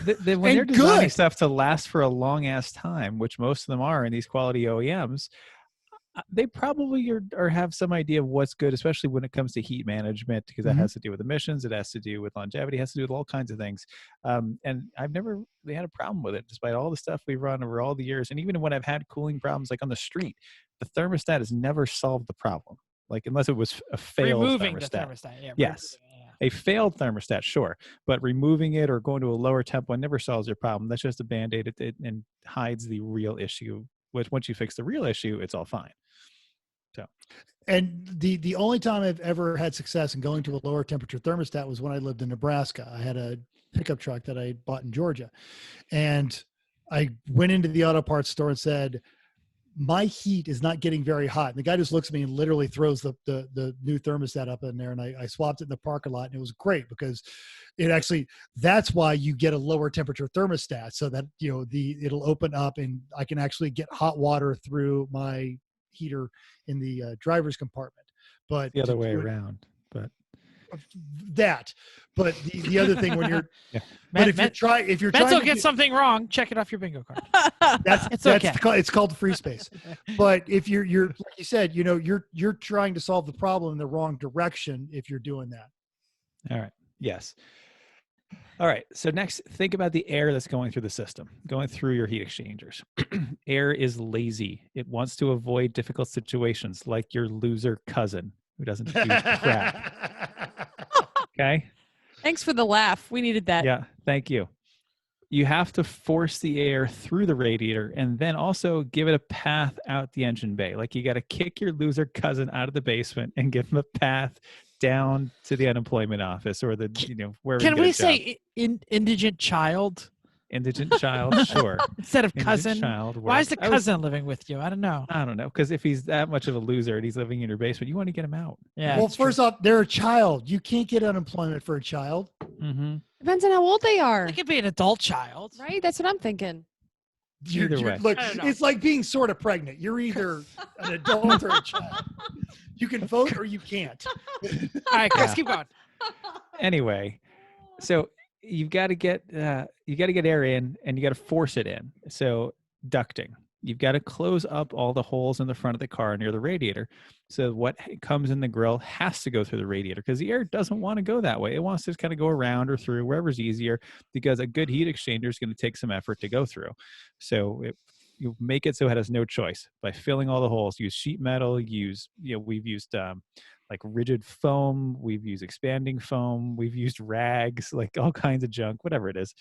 when they're designing stuff to last for a long ass time, which most of them are in these quality OEMs, they probably have some idea of what's good, especially when it comes to heat management, because that has to do with emissions, it has to do with longevity, it has to do with all kinds of things. And I've never really had a problem with it, despite all the stuff we've run over all the years. And even when I've had cooling problems, like on the street, the thermostat has never solved the problem, like unless it was a failed removing thermostat. The thermostat. Yeah, yes. A failed thermostat, sure, but removing it or going to a lower temp one never solves your problem. That's just a Band-Aid and hides the real issue. Which once you fix the real issue, it's all fine. So, and the only time I've ever had success in going to a lower temperature thermostat was when I lived in Nebraska. I had a pickup truck that I bought in Georgia, and I went into the auto parts store and said, my heat is not getting very hot. And the guy just looks at me and literally throws the new thermostat up in there. And I swapped it in the parking lot, and it was great because that's why you get a lower temperature thermostat, so that, it'll open up and I can actually get hot water through my heater in the driver's compartment. But the other way around, but the other thing when you're, yeah. But if you're trying to get something wrong, check it off your bingo card. It's called the free space. But if you're like you said, you're trying to solve the problem in the wrong direction if you're doing that. All right. Yes. All right. So next, think about the air that's going through the system, going through your heat exchangers. Air is lazy. It wants to avoid difficult situations, like your loser cousin who doesn't do crap. Okay. Thanks for the laugh. We needed that. Yeah, thank you. You have to force the air through the radiator and then also give it a path out the engine bay. Like you got to kick your loser cousin out of the basement and give him a path down to the unemployment office or the, wherever. Can we say indigent child? Indigent child, sure. Instead of Indigent cousin. child Why is the cousin living with you? I don't know. I don't know. Because if he's that much of a loser and he's living in your basement, you want to get him out. Yeah. Well, first off, they're a child. You can't get unemployment for a child. Mm-hmm. Depends on how old they are. It could be an adult child. Right? That's what I'm thinking. Either way. Look, I don't know. it's like being sort of pregnant. You're either an adult or a child. You can vote or you can't. All right, Chris, keep going. Anyway, so you've got to get air in and you got to force it in. So ducting. You've got to close up all the holes in the front of the car near the radiator. So what comes in the grill has to go through the radiator because the air doesn't want to go that way. It wants to just kind of go around or through wherever's easier because a good heat exchanger is going to take some effort to go through. So you make it so it has no choice by filling all the holes. Use sheet metal, we've used like rigid foam, we've used expanding foam, we've used rags, like all kinds of junk, whatever it is.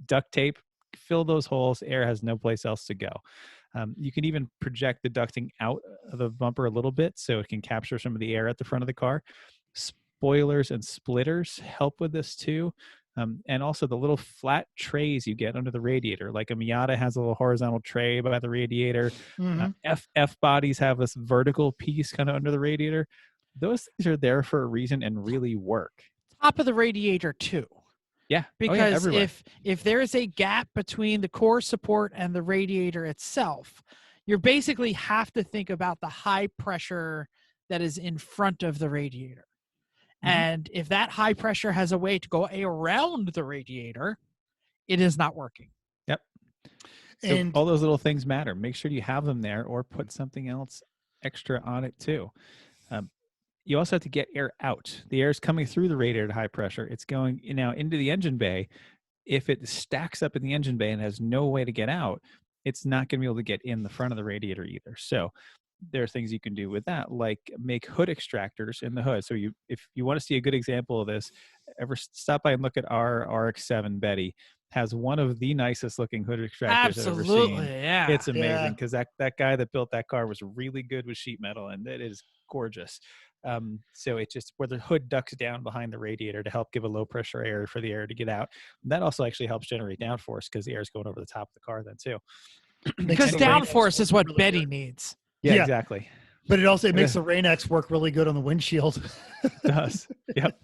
Duct tape, fill those holes. Air has no place else to go. You can even project the ducting out of the bumper a little bit so it can capture some of the air at the front of the car. Spoilers and splitters help with this too. And also the little flat trays you get under the radiator. Like a Miata has a little horizontal tray by the radiator. Mm-hmm. F bodies have this vertical piece kind of under the radiator. Those things are there for a reason and really work. Top of the radiator too. Yeah. Because everywhere. if there is a gap between the core support and the radiator itself, you basically have to think about the high pressure that is in front of the radiator. Mm-hmm. And if that high pressure has a way to go around the radiator, it is not working. Yep. So and all those little things matter. Make sure you have them there or put something else extra on it too. You also have to get air out. The air is coming through the radiator at high pressure. It's going now into the engine bay. If it stacks up in the engine bay and has no way to get out, it's not going to be able to get in the front of the radiator either. So there are things you can do with that, like make hood extractors in the hood. So if you want to see a good example of this, ever stop by and look at our RX-7 Betty. Has one of the nicest looking hood extractors I've ever seen. Yeah. It's amazing because that guy that built that car was really good with sheet metal and it is gorgeous. So it's just where the hood ducks down behind the radiator to help give a low pressure air for the air to get out. That also actually helps generate downforce because the air is going over the top of the car then too. Because downforce is what really Betty good. Needs. Yeah, exactly. But it also makes the Rain-X work really good on the windshield. It does. Yep.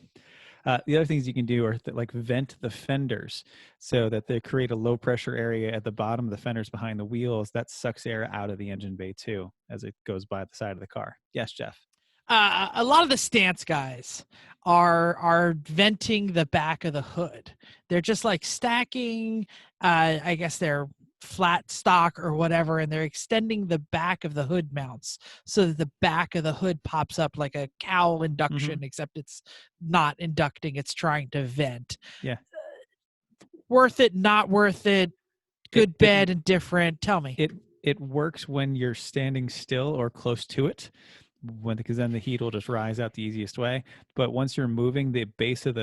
The other things you can do are like vent the fenders so that they create a low pressure area at the bottom of the fenders behind the wheels. That sucks air out of the engine bay too as it goes by the side of the car. Yes, Jeff. A lot of the stance guys are venting the back of the hood. They're just like stacking, I guess they're flat stock or whatever, and they're extending the back of the hood mounts so that the back of the hood pops up like a cowl induction, except it's not inducting, it's trying to vent. Yeah. Worth it, not worth it, good, bad, indifferent. Tell me. It works when you're standing still or close to it. Because then the heat will just rise out the easiest way. But once you're moving, the base of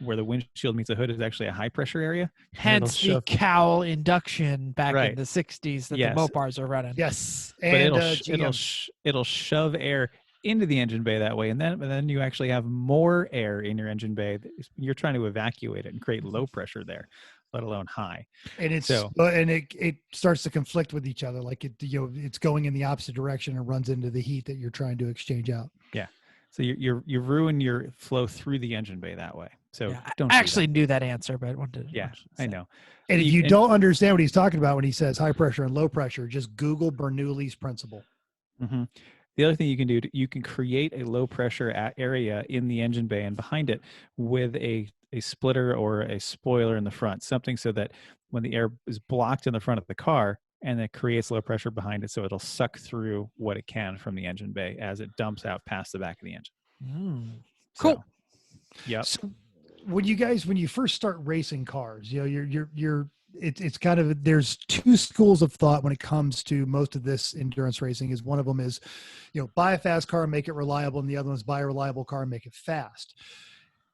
where the windshield meets the hood is actually a high pressure area. Hence the cowl induction back in the 60s that the Mopars are running. Yes. And it'll shove air into the engine bay that way. And then you actually have more air in your engine bay. You're trying to evacuate it and create low pressure there, let alone high. And it starts to conflict with each other. Like it's going in the opposite direction and runs into the heat that you're trying to exchange out. Yeah. So you ruin your flow through the engine bay that way. So I actually knew that answer, but I wanted to. Yeah, I know. And if you don't understand what he's talking about when he says high pressure and low pressure, just Google Bernoulli's principle. Mm-hmm. The other thing you can do, you can create a low pressure area in the engine bay and behind it with a splitter or a spoiler in the front, something so that when the air is blocked in the front of the car and it creates low pressure behind it, so it'll suck through what it can from the engine bay as it dumps out past the back of the engine. Cool. So, yep. So when you first start racing cars, it's kind of, there's two schools of thought when it comes to most of this endurance racing. Is one of them is, buy a fast car, make it reliable, and the other one is buy a reliable car and make it fast.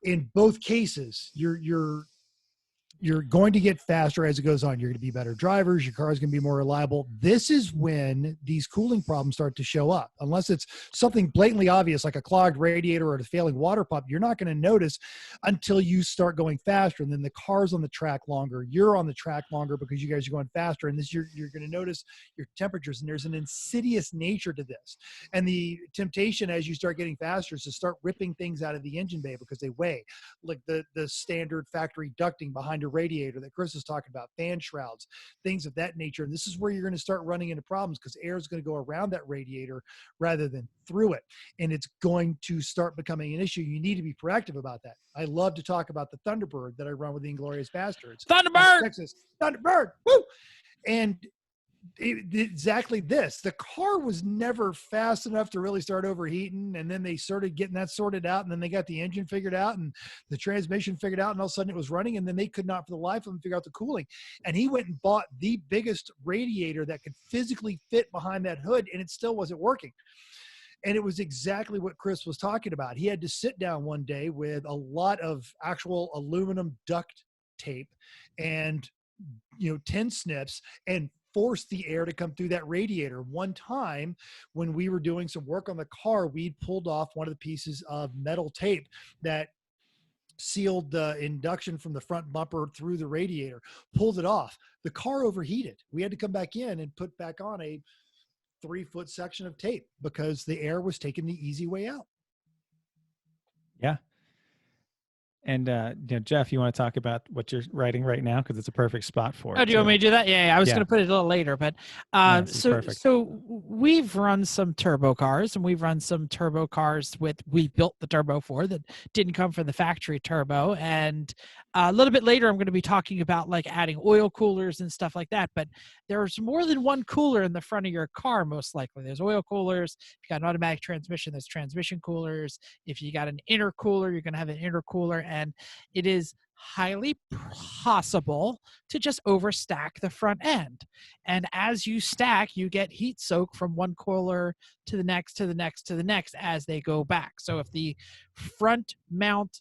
in both cases, you're going to get faster as it goes on. You're going to be better drivers. Your car is going to be more reliable. This is when these cooling problems start to show up. Unless it's something blatantly obvious, like a clogged radiator or a failing water pump, you're not going to notice until you start going faster. And then the car's on the track longer. You're on the track longer because you guys are going faster. And this, you're going to notice your temperatures. And there's an insidious nature to this. And the temptation as you start getting faster is to start ripping things out of the engine bay because they weigh, like the standard factory ducting behind your radiator that Chris is talking about, fan shrouds, things of that nature. And this is where you're going to start running into problems because air is going to go around that radiator rather than through it. And it's going to start becoming an issue. You need to be proactive about that. I love to talk about the Thunderbird that I run with the Inglorious Bastards. Thunderbird! Texas. Thunderbird! Woo! And exactly this. The car was never fast enough to really start overheating, and then they started getting that sorted out, and then they got the engine figured out and the transmission figured out, and all of a sudden it was running, and then they could not for the life of them figure out the cooling. And he went and bought the biggest radiator that could physically fit behind that hood, and it still wasn't working. And it was exactly what Chris was talking about. He had to sit down one day with a lot of actual aluminum duct tape and 10 snips and force the air to come through that radiator. One time when we were doing some work on the car, we'd pulled off one of the pieces of metal tape that sealed the induction from the front bumper through the radiator, pulled it off. The car overheated. We had to come back in and put back on a 3-foot section of tape because the air was taking the easy way out. Yeah. And Jeff, you want to talk about what you're writing right now because it's a perfect spot for it. Oh, do you want me to do that? Yeah, I was going to put it a little later, but so we've run some turbo cars, and we've run some turbo cars we built the turbo for that didn't come from the factory turbo. And a little bit later, I'm going to be talking about like adding oil coolers and stuff like that. But there's more than one cooler in the front of your car, most likely. There's oil coolers. If you got an automatic transmission, there's transmission coolers. If you got an intercooler, you're going to have an intercooler. And it is highly possible to just overstack the front end. And as you stack, you get heat soak from one cooler to the next, to the next, to the next as they go back. So if the front mount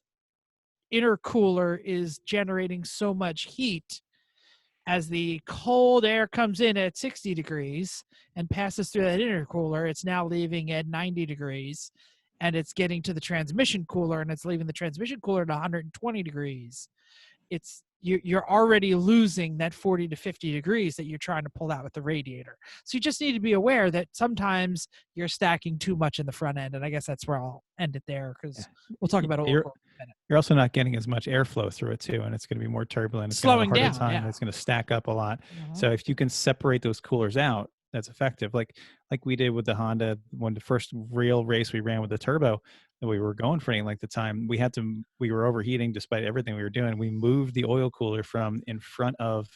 intercooler is generating so much heat, as the cold air comes in at 60 degrees and passes through that intercooler, it's now leaving at 90 degrees. And it's getting to the transmission cooler, and it's leaving the transmission cooler at 120 degrees. You're already losing that 40 to 50 degrees that you're trying to pull out with the radiator. So you just need to be aware that sometimes you're stacking too much in the front end, and I guess that's where I'll end it there because we'll talk about it in a minute. You're also not getting as much airflow through it too, and it's going to be more turbulent. It's slowing going to have a down. harder time. It's going to stack up a lot. So if you can separate those coolers out, that's effective. Like we did with the Honda, the first real race we ran with the turbo that we were going for anything like the time we were overheating despite everything we were doing. We moved the oil cooler from in front of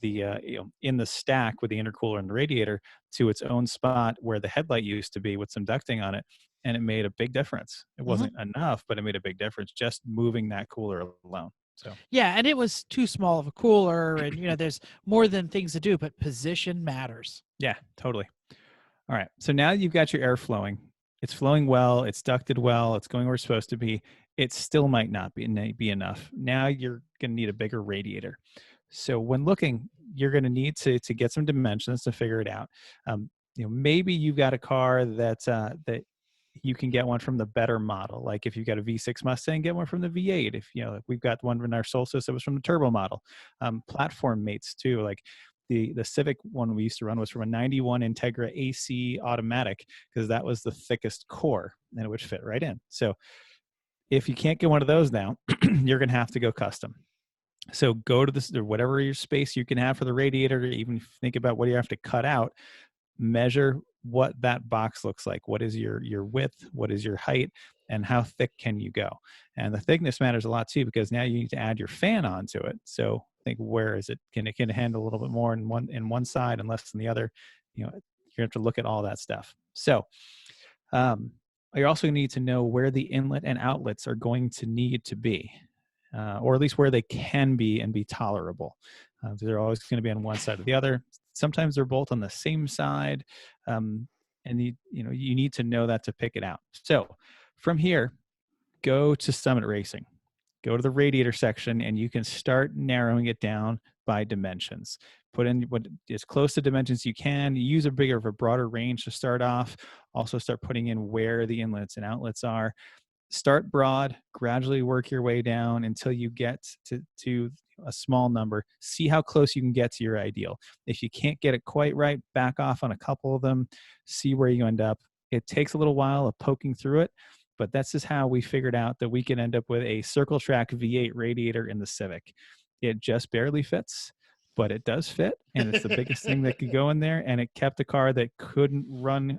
in the stack with the intercooler and the radiator to its own spot where the headlight used to be with some ducting on it. And it made a big difference. It wasn't enough, but it made a big difference just moving that cooler alone. So yeah, and it was too small of a cooler, and there's more than things to do, but position matters. Yeah, totally. All right. So now you've got your air flowing. It's flowing well. It's ducted well. It's going where it's supposed to be. It still might not be enough. Now you're going to need a bigger radiator. So when looking, you're going to need to get some dimensions to figure it out. Maybe you've got a car that you can get one from the better model. Like if you've got a V6 Mustang, get one from the V8. If we've got one in our Solstice that was from the turbo model. Platform mates too. Like the Civic one we used to run was from a 91 Integra AC automatic because that was the thickest core and it would fit right in. So if you can't get one of those now, you're going to have to go custom. So go to this, or whatever your space you can have for the radiator, even think about what you have to cut out, measure what that box looks like. What is your width? What is your height? And how thick can you go? And the thickness matters a lot too, because now you need to add your fan onto it. So think, where is it? Can it handle a little bit more in one side and less than the other? You have to look at all that stuff. So you also need to know where the inlet and outlets are going to need to be, or at least where they can be and be tolerable. They're always going to be on one side or the other. Sometimes they're both on the same side, and you need to know that to pick it out. So from here, go to Summit Racing, go to the radiator section, and you can start narrowing it down by dimensions. Put in what as close to dimensions you can. Use a broader range to start off. Also start putting in where the inlets and outlets are. Start broad, gradually work your way down until you get to a small number. See how close you can get to your ideal. If you can't get it quite right, back off on a couple of them, see where you end up. It takes a little while of poking through it, but that's just how we figured out that we can end up with a Circle Track V8 radiator in the Civic. It just barely fits, but it does fit, and it's the biggest thing that could go in there, and it kept a car that couldn't run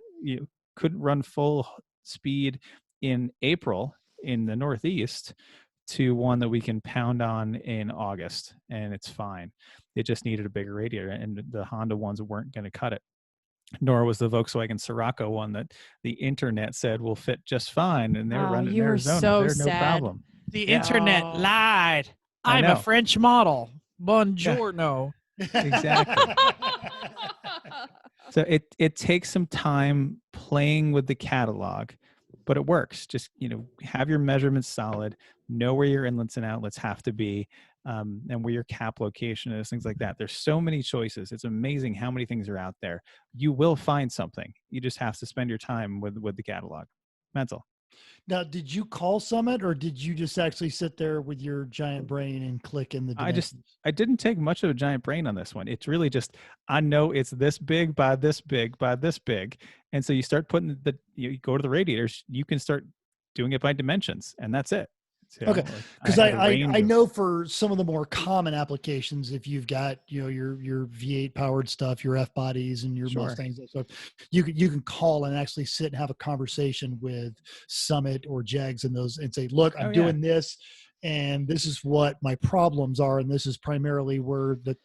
full speed in April in the Northeast to one that we can pound on in August, and it's fine. It just needed a bigger radiator, and the Honda ones weren't going to cut it. Nor was the Volkswagen Scirocco one that the internet said will fit just fine, and they're running in Arizona. So There's no sad. problem. The internet lied. I'm a French model. Buongiorno. Exactly. So it takes some time playing with the catalog, but it works. Just, have your measurements solid, know where your inlets and outlets have to be, and where your cap location is, things like that. There's so many choices. It's amazing how many things are out there. You will find something. You just have to spend your time with the catalog. Mental. Now, did you call Summit, or did you just actually sit there with your giant brain and click in the dimensions? I didn't take much of a giant brain on this one. It's really just, I know it's this big by this big by this big. And so you start putting you go to the radiators, you can start doing it by dimensions, and that's it. So, okay. Because I know for some of the more common applications, if you've got, your V8 powered stuff, your F bodies and your Mustangs, so you can call and actually sit and have a conversation with Summit or Jags and those, and say, look, I'm doing this, and this is what my problems are, and this is primarily where the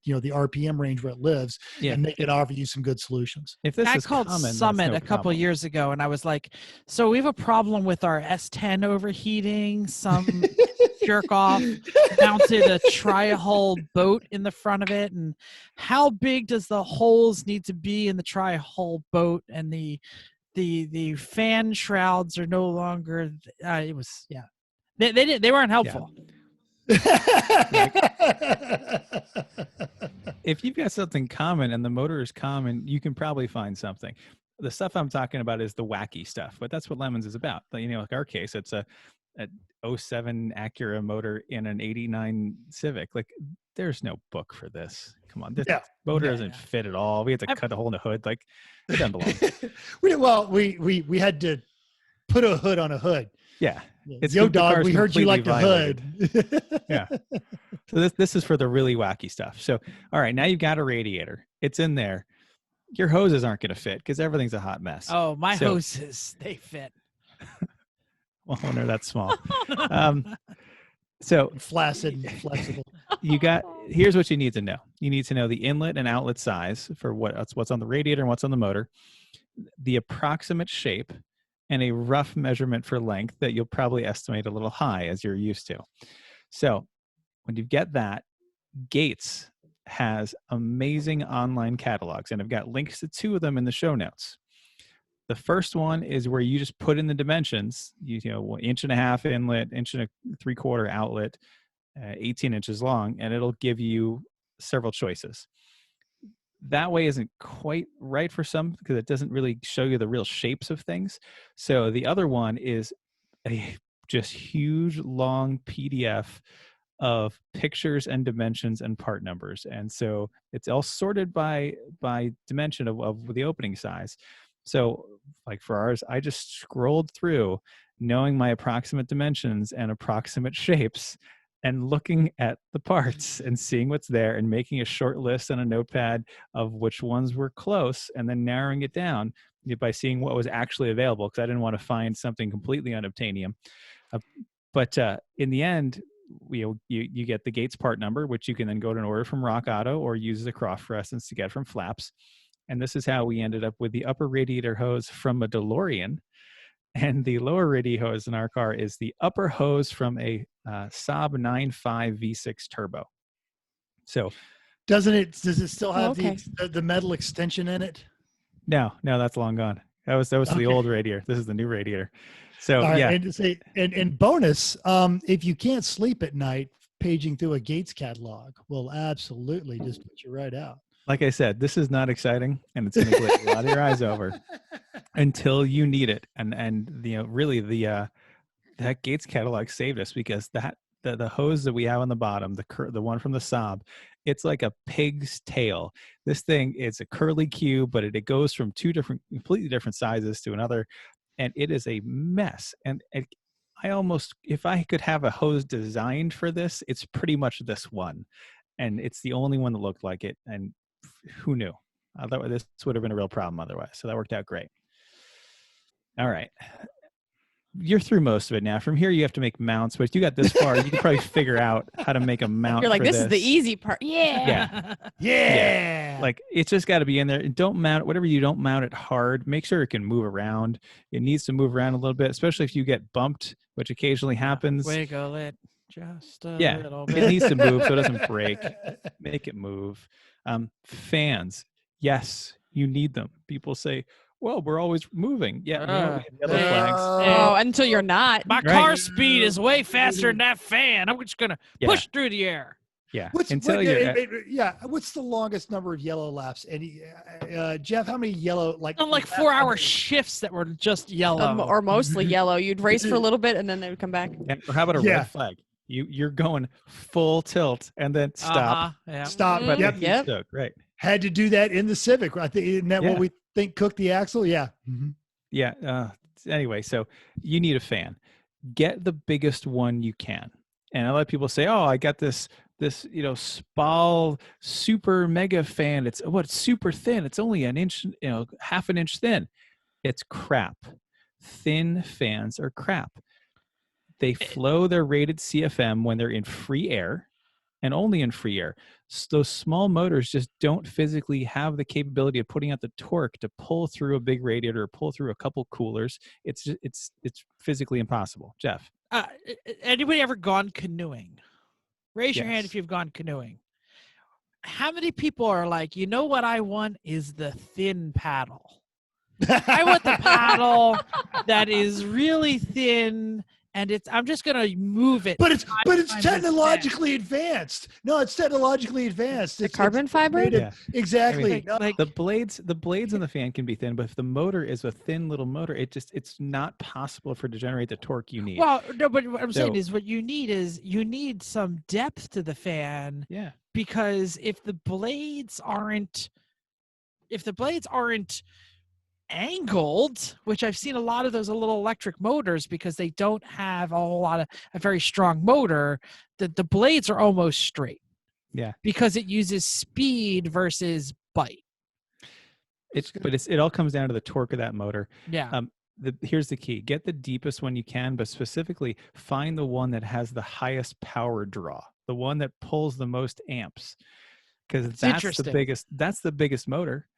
RPM range where it lives, and they can offer you some good solutions. If this I is called common, Summit no a couple problem. years ago, and I was like, so we have a problem with our S10 overheating. Some jerk off mounted a tri-hull boat in the front of it, and how big does the holes need to be in the tri-hull boat? And the fan shrouds are no longer. It was They weren't helpful. If you've got something common and the motor is common, you can probably find something. The stuff I'm talking about is the wacky stuff, but that's what Lemons is about. But, like our case, it's a 07 Acura motor in an 89 Civic. Like, there's no book for this. Come on, this motor doesn't fit at all. We had to cut a hole in the hood. Like, it doesn't belong. we had to put a hood on a hood. Yeah. It's Dawg, we heard you like the hood. Yeah. So this is for the really wacky stuff. So, all right, now you've got a radiator. It's in there. Your hoses aren't going to fit because everything's a hot mess. Oh, my hoses, they fit. Well, when they're that small. So flaccid and flexible. Here's what you need to know. You need to know the inlet and outlet size for what's on the radiator and what's on the motor, the approximate shape, and a rough measurement for length that you'll probably estimate a little high as you're used to. So when you get that, Gates has amazing online catalogs, and I've got links to 2 of them in the show notes. The first one is where you just put in the dimensions, 1.5 inlet, 1.75 outlet, 18 inches long, and it'll give you several choices. That way isn't quite right for some because it doesn't really show you the real shapes of things. So the other one is a just huge long PDF of pictures and dimensions and part numbers. And so it's all sorted by dimension of the opening size. So like for ours, I just scrolled through knowing my approximate dimensions and approximate shapes and looking at the parts and seeing what's there and making a short list on a notepad of which ones were close and then narrowing it down by seeing what was actually available because I didn't want to find something completely unobtainium. But in the end, you get the Gates part number, which you can then go to an order from Rock Auto or use the cross fluorescence to get from Flaps. And this is how we ended up with the upper radiator hose from a DeLorean. And the lower radiator hose in our car is the upper hose from a Saab 9.5 V6 turbo. So does it still have the metal extension in it? No, that's long gone. That was the old radiator. This is the new radiator. So All right, yeah, and bonus, if you can't sleep at night, paging through a Gates catalog will absolutely just put you right out. like I said, this is not exciting, and it's going to glaze a lot of your eyes over until you need it. And really that Gates catalog saved us, because the hose that we have on the bottom, the one from the Saab, it's like a pig's tail. This thing, it's a curly Q, but it goes from two completely different sizes to another, and it is a mess. And I almost, if I could have a hose designed for this, it's pretty much this one, and it's the only one that looked like it. And who knew? This would have been a real problem otherwise. So that worked out great. All right. You're through most of it now. From here, you have to make mounts, but if you got this far, you can probably figure out how to make a mount. You're like, for this is the easy part. Yeah. Yeah. Like, it's just got to be in there. And don't mount it, whatever you don't mount it hard. Make sure it can move around. It needs to move around a little bit, especially if you get bumped, which occasionally happens. Wiggle it just a little It bit. needs to move so it doesn't break. Make it move. Fans. Yes, you need them. People say, well, we're always moving. Yeah, we have yellow flags. Oh, until you're not. My car speed is way faster than that fan. I'm just gonna push through the air. Yeah. What's the longest number of yellow laps? And Jeff, how many yellow Like 4-hour shifts that were just yellow Or mostly yellow. You'd race for a little bit and then they would come back. Or how about a red flag? You're going full tilt and then stop. Stop. Mm-hmm. Yep. Right. Had to do that in the Civic. I think, isn't that what we think cooked the axle? Yeah. Mm-hmm. Yeah. Anyway, so you need a fan. Get the biggest one you can. And a lot of people say, "Oh, I got this Spal super mega fan. It's super thin. It's only an inch, half an inch thin." It's crap. Thin fans are crap. They flow their rated CFM when they're in free air, and only in free air. So those small motors just don't physically have the capability of putting out the torque to pull through a big radiator or pull through a couple coolers. It's physically impossible. Jeff, anybody ever gone canoeing? Raise your hand if you've gone canoeing. How many people are like, you know what I want is the thin paddle? I want the paddle that is really thin, and I'm just gonna move it. But it's technologically advanced. No, it's technologically advanced. The carbon fiber? Exactly. The blades in the fan can be thin, but if the motor is a thin little motor, it's not possible for it to generate the torque you need. Well, no, but what I'm saying is what you need some depth to the fan. Yeah. Because if the blades aren't angled, which I've seen a lot of those little electric motors, because they don't have a very strong motor, the blades are almost straight. Yeah. Because it uses speed versus bite. It all comes down to the torque of that motor. Yeah. Here's the key. Get the deepest one you can, but specifically find the one that has the highest power draw, the one that pulls the most amps. Because that's the biggest motor.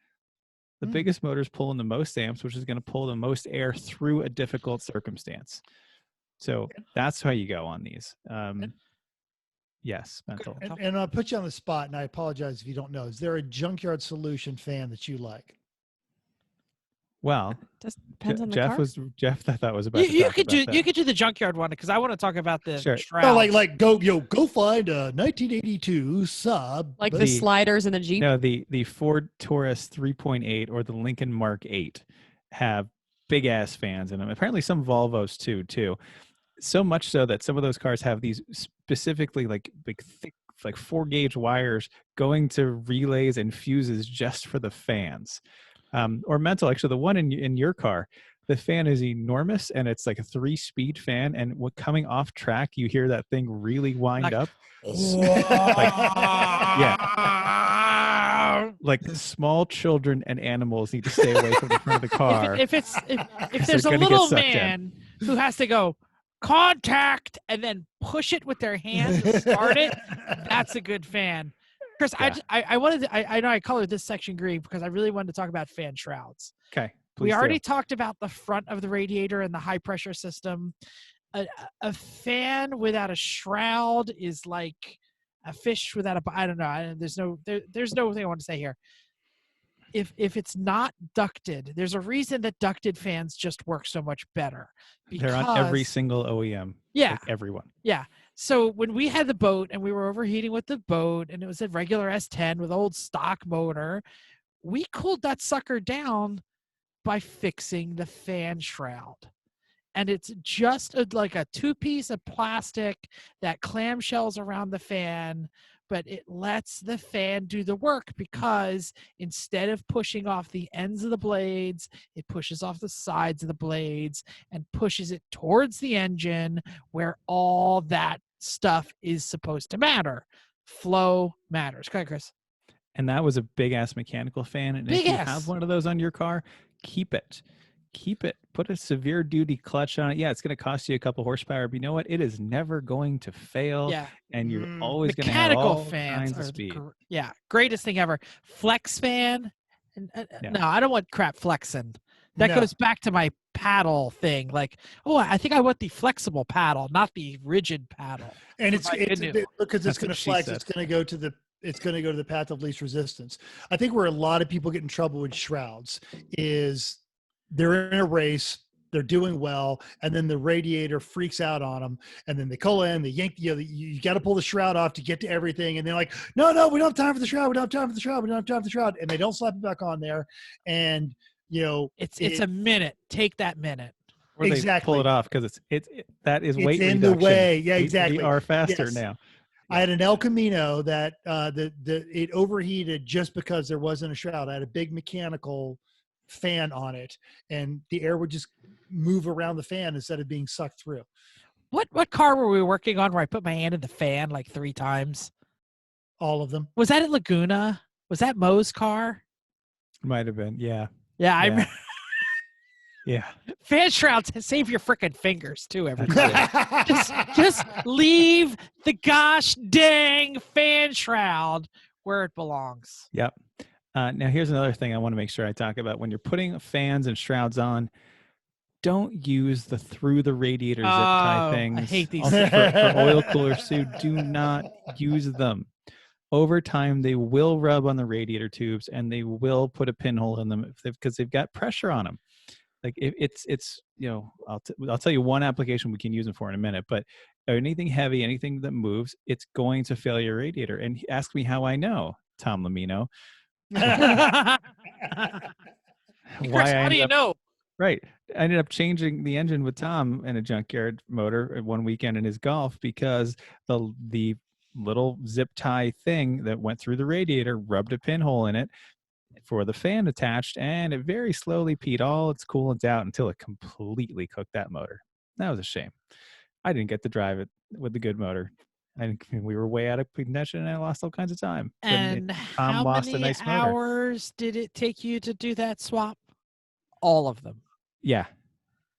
The biggest motor is pulling the most amps, which is going to pull the most air through a difficult circumstance. So that's how you go on these. Yes, mental. And I'll put you on the spot, and I apologize if you don't know. Is there a Junkyard Solution fan that you like? Well, just depends on the car. Jeff thought that was about. You could do the Junkyard one, because I want to talk about the shrouds. Oh, go find a 1982 Saab, like the sliders in the Jeep. No, the Ford Taurus 3.8 or the Lincoln Mark 8 have big ass fans in them. Apparently, some Volvos too. So much so that some of those cars have these specifically like big thick, like 4-gauge wires going to relays and fuses just for the fans. Or mental, actually, the one in your car, the fan is enormous, and it's like a 3-speed fan, and coming off track, you hear that thing really wind up. Like small children and animals need to stay away from the front of the car. If there's a little man who has to go contact and then push it with their hands and start it, that's a good fan. Chris, yeah. I know I colored this section green because I really wanted to talk about fan shrouds. Okay. We already talked about the front of the radiator and the high pressure system. A fan without a shroud is like a fish without a, I don't know. There's no thing I want to say here. if it's not ducted, there's a reason that ducted fans just work so much better. They're on every single OEM. Yeah. Like everyone. Yeah. So when we had the boat and we were overheating with the boat and it was a regular S10 with old stock motor, we cooled that sucker down by fixing the fan shroud. And it's just like a 2-piece of plastic that clamshells around the fan, but it lets the fan do the work because instead of pushing off the ends of the blades, it pushes off the sides of the blades and pushes it towards the engine where all that stuff is supposed to matter. Flow matters. Go ahead, Chris. And that was a big ass mechanical fan. And if you have one of those on your car, keep it. Keep it. Put a severe duty clutch on it. Yeah, it's going to cost you a couple horsepower, but you know what? It is never going to fail. Yeah. And you're always going to have all kinds of speed. Greatest thing ever. Flex fan. No, I don't want crap flexing. That goes back to my paddle thing. Like, I think I want the flexible paddle, not the rigid paddle. And it's because it's going to flex. It's going to go to the path of least resistance. I think where a lot of people get in trouble with shrouds is they're in a race, they're doing well, and then the radiator freaks out on them, and then they call in, they yank, you got to pull the shroud off to get to everything, and they're like, no, we don't have time for the shroud, we don't have time for the shroud, we don't have time for the shroud, and they don't slap it back on there, and it's a minute. Take that minute. Or they pull it off because that is weight in reduction. The way. Yeah, exactly. We are faster now. I had an El Camino that it overheated just because there wasn't a shroud. I had a big mechanical fan on it, and the air would just move around the fan instead of being sucked through. What car were we working on where I put my hand in the fan like 3 times? All of them. Was that at Laguna? Was that Mo's car? Might have been. Yeah. Yeah. I remember. Yeah. Fan shrouds, save your freaking fingers too, everybody. just leave the gosh dang fan shroud where it belongs. Yep. Now here's another thing I want to make sure I talk about. When you're putting fans and shrouds on, don't use the through the radiator zip tie things. I hate these for oil coolers too. Do not use them. Over time, they will rub on the radiator tubes and they will put a pinhole in them because they've got pressure on them. Like it's I'll tell you one application we can use them for in a minute, but anything heavy, anything that moves, it's going to fail your radiator. And ask me how I know, Tom Lamino. Chris, how do you know? Right. I ended up changing the engine with Tom in a junkyard motor one weekend in his Golf because the little zip tie thing that went through the radiator rubbed a pinhole in it for the fan attached, and it very slowly peed all its coolants out until it completely cooked that motor. That was a shame. I didn't get to drive it with the good motor. We were way out of contention, and I lost all kinds of time. And how many hours did it take you to do that swap? All of them. Yeah.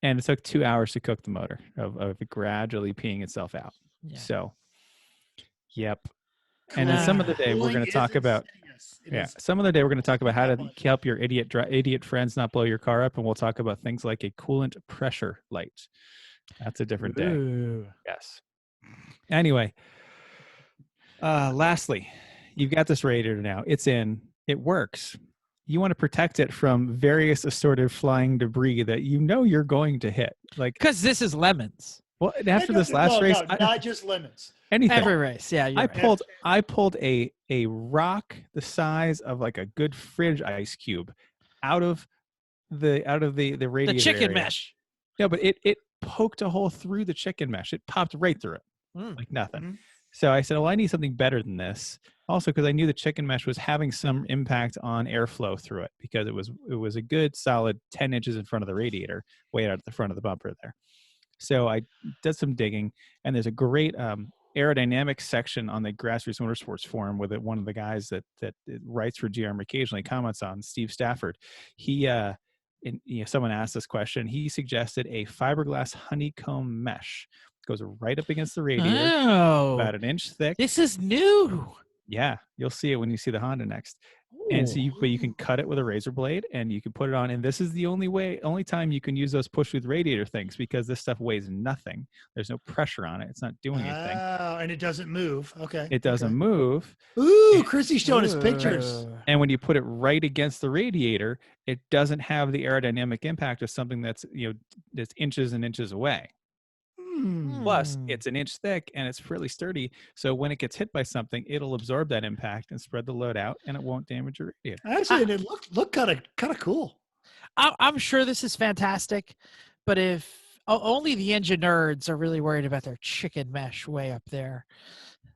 And it took 2 hours to cook the motor of it gradually peeing itself out. Yeah. So, yep. And then some of the day we're going to talk about some of the day we're going to talk about how to help your idiot friends not blow your car up, and we'll talk about things like a coolant pressure light. That's a different day. Ooh. Yes. Anyway, lastly, you've got this radiator now. It's in. It works. You want to protect it from various assorted flying debris that you're going to hit. Like, because this is lemons. Well, after this last race, not just lemons. Anything. Every race, yeah. I pulled a rock the size of like a good fridge ice cube out of the radiator. The chicken area. mesh. Yeah, but it poked a hole through the chicken mesh. It popped right through it, like nothing. Mm-hmm. So I said, well, I need something better than this. Also, because I knew the chicken mesh was having some impact on airflow through it because it was a good solid 10 inches in front of the radiator, way out at the front of the bumper there. So I did some digging, and there's a great aerodynamics section on the Grassroots Motorsports forum with one of the guys that writes for GRM occasionally comments on, Steve Stafford. Someone asked this question. He suggested a fiberglass honeycomb mesh. Goes right up against the radiator, about an inch thick. This is new. Yeah, you'll see it when you see the Honda next. And so but you can cut it with a razor blade and you can put it on. And this is the only time you can use those push with radiator things, because this stuff weighs nothing. There's no pressure on it. It's not doing anything. Oh, and it doesn't move. Okay. It doesn't move. Ooh, Chrissy's showing us pictures. And when you put it right against the radiator, it doesn't have the aerodynamic impact of something that's inches and inches away. Plus, it's an inch thick and it's really sturdy. So when it gets hit by something, it'll absorb that impact and spread the load out, and it won't damage your radiator. Actually, it looked kind of cool. I'm sure this is fantastic, but if only the engine nerds are really worried about their chicken mesh way up there.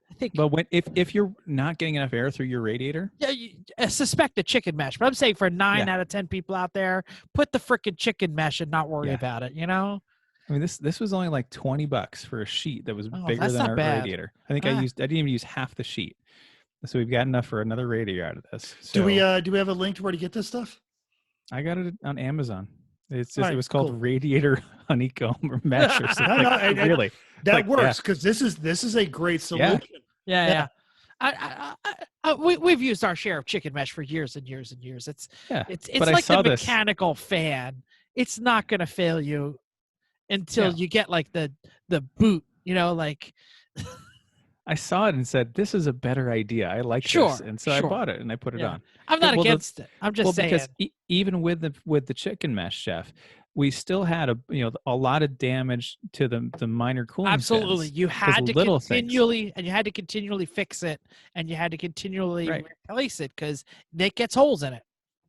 I think. But if you're not getting enough air through your radiator, I suspect a chicken mesh. But I'm saying for 9 out of 10 people out there, put the freaking chicken mesh and not worry about it. You know. I mean, this was only like $20 for a sheet that was bigger that's than not our bad. radiator. I think I didn't even use half the sheet. So we've got enough for another radiator out of this. So do we have a link to where to get this stuff? I got it on Amazon. It's just, Right, it was called cool. Radiator Honeycomb or Mesh or something. No, really. That works, because this is a great solution. Yeah. We've used our share of chicken mesh for years and years and years. It's like the mechanical fan. It's not going to fail you until you get like the boot, you know, like. I saw it and said, this is a better idea. I like this. And so I bought it and I put it on. I'm not against it. I'm just saying. Because even with the chicken mesh, Jeff, we still had a lot of damage to the minor cooling Absolutely. fins. You had to continually things. and you had to continually fix it, and you had to continually replace it because it gets holes in it.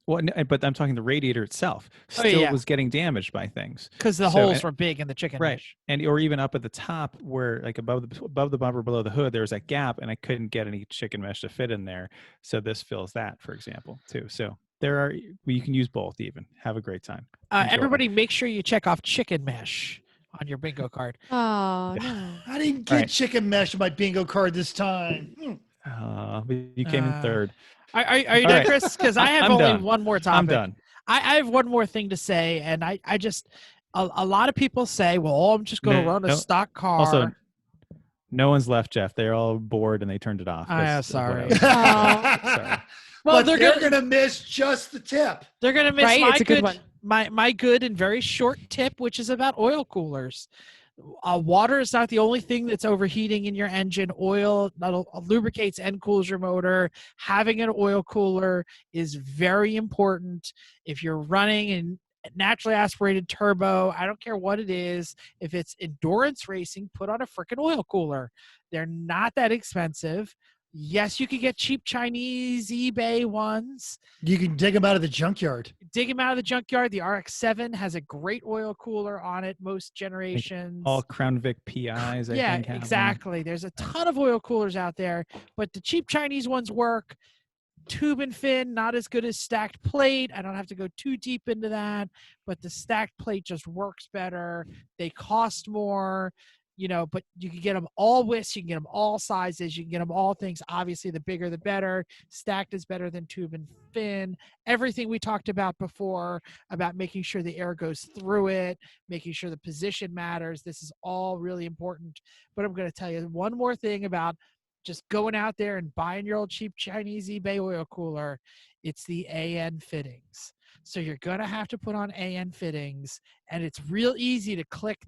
Well, but I'm talking the radiator itself still was getting damaged by things because the holes were big in the chicken mesh. And or even up at the top where like above the bumper below the hood, there was that gap, and I couldn't get any chicken mesh to fit in there. So this fills that, for example, too. So you can use both. Even have a great time. Everybody, make sure you check off chicken mesh on your bingo card. Oh no, I didn't get chicken mesh on my bingo card this time. But you came in third. Are you done, Chris? Because I have only one more topic. I'm done. I have one more thing to say, and I just a lot of people say, well, I'm just going to run a stock car. Also, no one's left, Jeff. They're all bored and they turned it off. Sorry. Sorry. Well, but they're going to miss just the tip. They're going to miss my good and very short tip, which is about oil coolers. Water is not the only thing that's overheating in your engine. Oil lubricates and cools your motor. Having an oil cooler is very important. If you're running in naturally aspirated turbo, I don't care what it is. If it's endurance racing, put on a freaking oil cooler. They're not that expensive. Yes, you can get cheap Chinese eBay ones. You can dig them out of the junkyard. The RX-7 has a great oil cooler on it, most generations. All Crown Vic PIs, I think. Yeah, exactly. There's a ton of oil coolers out there, but the cheap Chinese ones work. Tube and fin, not as good as stacked plate. I don't have to go too deep into that, but the stacked plate just works better. They cost more. But you can get them all widths, you can get them all sizes, you can get them all things. Obviously, the bigger the better. Stacked is better than tube and fin. Everything we talked about before about making sure the air goes through it, making sure the position matters. This is all really important. But I'm going to tell you one more thing about just going out there and buying your old cheap Chinese eBay oil cooler. It's the AN fittings. So you're going to have to put on AN fittings, and it's real easy to click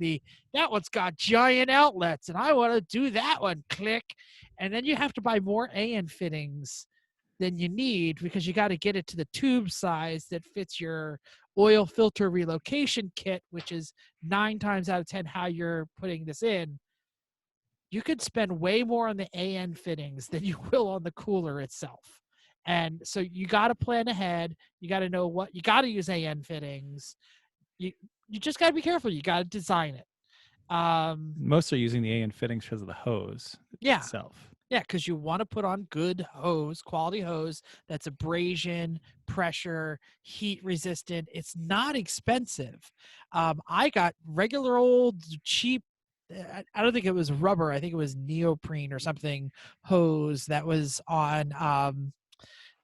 that one's got giant outlets, and I want to do that one, click. And then you have to buy more AN fittings than you need because you got to get it to the tube size that fits your oil filter relocation kit, which is 9 times out of 10 how you're putting this in. You could spend way more on the AN fittings than you will on the cooler itself. And so you got to plan ahead. You got to know what you got to use AN fittings. You just got to be careful. You got to design it. Most are using the AN fittings because of the hose itself. Yeah, because you want to put on good hose, quality hose that's abrasion, pressure, heat resistant. It's not expensive. I got regular old cheap. I don't think it was rubber. I think it was neoprene or something hose that was on.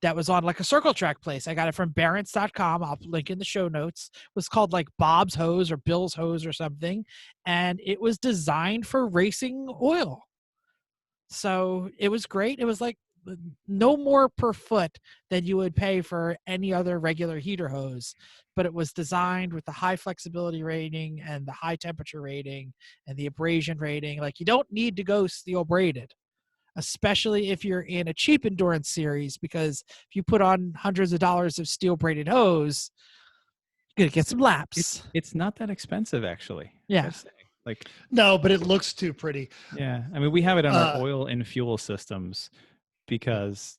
That was on like a circle track place. I got it from Barron's.com. I'll link in the show notes. It was called like Bob's hose or Bill's hose or something. And it was designed for racing oil. So it was great. It was like no more per foot than you would pay for any other regular heater hose, but it was designed with the high flexibility rating and the high temperature rating and the abrasion rating. Like, you don't need to go steel braided, especially if you're in a cheap endurance series, because if you put on hundreds of dollars of steel braided hose, you're gonna get some laps. It's not that expensive, actually. Yeah. Like, No, but it looks too pretty. yeah. I mean, we have it on our oil and fuel systems because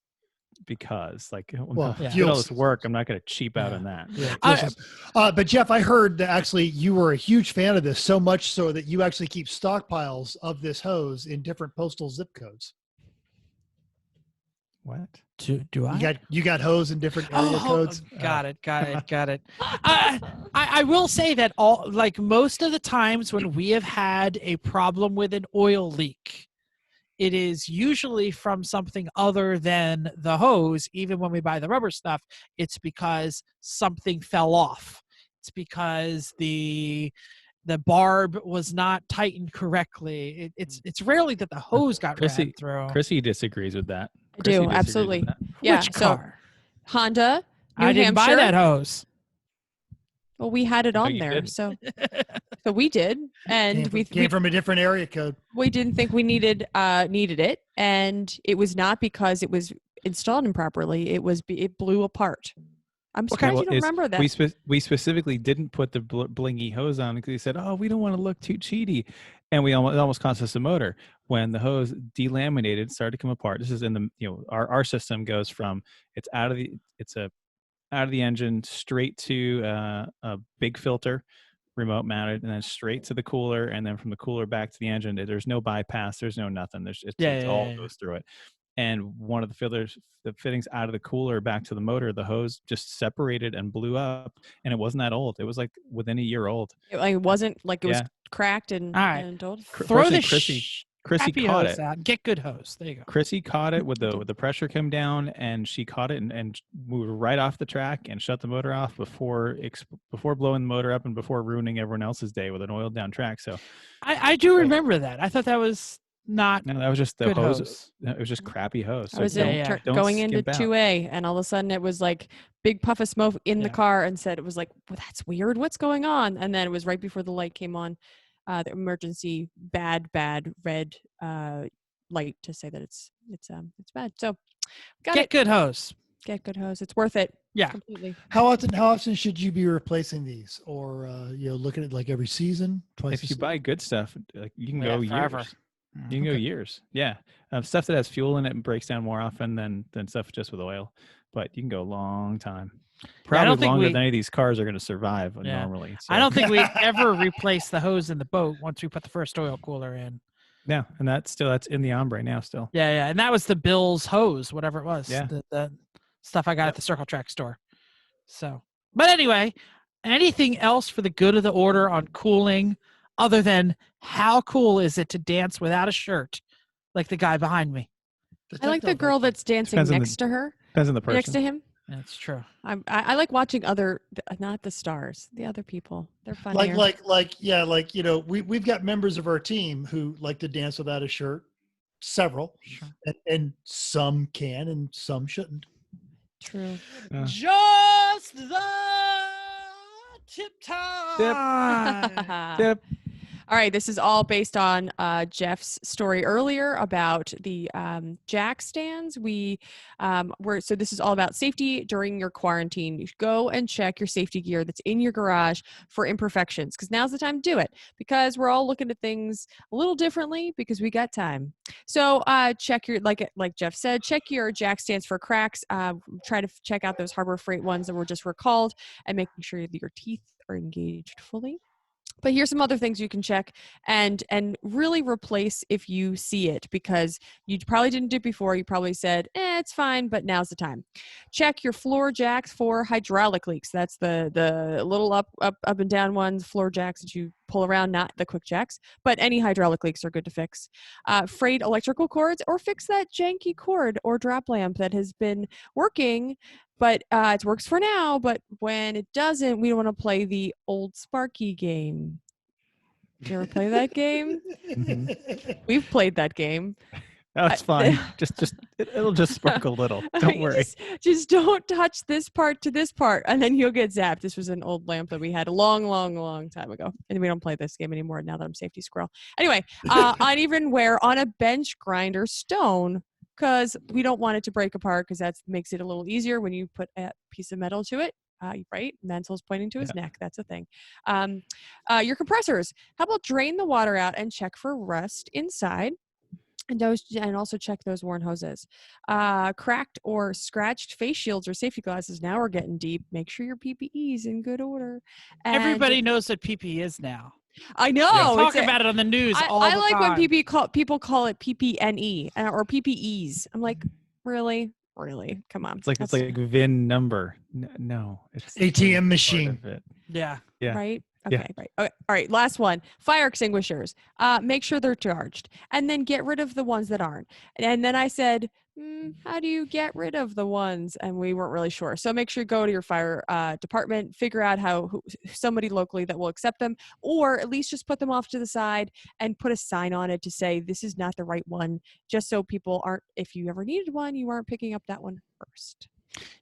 like, Well, did fuel all this work, I'm not going to cheap out on that. Yeah, but Jeff, I heard that actually you were a huge fan of this, so much so that you actually keep stockpiles of this hose in different postal zip codes. What? Do I? You got hose in different area codes. Got it. I will say that most of the times when we have had a problem with an oil leak, it is usually from something other than the hose. Even when we buy the rubber stuff, it's because something fell off. It's because the barb was not tightened correctly. It's rarely that the hose got ran through. Chrissy disagrees with that. I do, absolutely. Yeah. Which car? So, Honda, New I didn't buy that hose. Well, we had it on there, didn't. so we did, and we came from a different area code. We didn't think we needed it, and it was not because it was installed improperly. It blew apart. I'm surprised you don't remember that. We specifically didn't put the blingy hose on because he said, "Oh, we don't want to look too cheaty," and it almost cost us a motor when the hose delaminated, started to come apart. This is in the our system goes from out of the engine straight to a big filter, remote mounted, and then straight to the cooler, and then from the cooler back to the engine. There's no bypass. There's no nothing. It all goes through it. And one of the fittings out of the cooler back to the motor, the hose just separated and blew up. And it wasn't that old. It was like within a year old. It wasn't like it was cracked and old. Throw the Chrissy caught it. Out. Get good hose. There you go. Chrissy caught it with the pressure come down, and she caught it and moved right off the track and shut the motor off before blowing the motor up and before ruining everyone else's day with an oiled down track. So I do remember that. I thought that was not. No, that was just the hose. It was just crappy hose. So I was going into 2A, and all of a sudden it was like big puff of smoke in the car, and said it was like, well, that's weird. What's going on? And then it was right before the light came on. The emergency bad red light to say that it's bad. So get good hose. Get good hose. It's worth it. Yeah. Completely. How often should you be replacing these, or looking at like every season? If you buy good stuff, like you can go forever. years. You can go years. Yeah. Stuff that has fuel in it and breaks down more often than stuff just with oil, but you can go a long time. Probably longer than any of these cars are going to survive normally. So. I don't think we ever replace the hose in the boat once we put the first oil cooler in. Yeah, and that's in the Ombre now still. Yeah, and that was the Bill's hose, whatever it was. Yeah. The stuff I got at the Circle Track store. So, but anyway, anything else for the good of the order on cooling, other than how cool is it to dance without a shirt, like the guy behind me? I like the girl that's dancing next to her. Depends on the person. Next to him. That's true. I like watching not the stars, the other people. They're funnier. We've got members of our team who like to dance without a shirt. Several, sure. and some can and some shouldn't. True. Just the tip time. Yep. All right, this is all based on Jeff's story earlier about the Jackstands. So this is all about safety during your quarantine. You should go and check your safety gear that's in your garage for imperfections, because now's the time to do it, because we're all looking at things a little differently because we got time. So check your, like Jeff said, check your Jackstands for cracks. Try to check out those Harbor Freight ones that were just recalled, and making sure that your teeth are engaged fully. But here's some other things you can check and really replace if you see it, because you probably didn't do it before. You probably said, it's fine, but now's the time. Check your floor jacks for hydraulic leaks. That's the little up and down ones, floor jacks that you pull around, not the quick jacks, but any hydraulic leaks are good to fix. Frayed electrical cords, or fix that janky cord or drop lamp that has been working, but it works for now, but when it doesn't, we don't want to play the old Sparky game. Did you ever play that game? Mm-hmm. We've played that game. That's fine. It'll just sparkle a little. Don't worry. Just don't touch this part to this part, and then you'll get zapped. This was an old lamp that we had a long time ago, and we don't play this game anymore now that I'm safety squirrel. Anyway, uneven wear on a bench grinder stone, because we don't want it to break apart, because that makes it a little easier when you put a piece of metal to it. Right? Mental's pointing to his neck. That's a thing. Your compressors. How about drain the water out and check for rust inside? And also check those worn hoses. Cracked or scratched face shields or safety glasses. Now we're getting deep. Make sure your PPE is in good order. And everybody knows what PPE is now. I know. Talk about it on the news all the time. I like when people call it PPNE or PPEs. I'm like, really? Come on. It's like VIN number. No, it's ATM machine. Yeah. Right. Okay, right. Okay. All right. Last one. Fire extinguishers. Make sure they're charged, and then get rid of the ones that aren't. And then I said, how do you get rid of the ones? And we weren't really sure. So make sure you go to your fire department, figure out somebody locally that will accept them, or at least just put them off to the side and put a sign on it to say this is not the right one, just so people aren't. If you ever needed one, you aren't picking up that one first.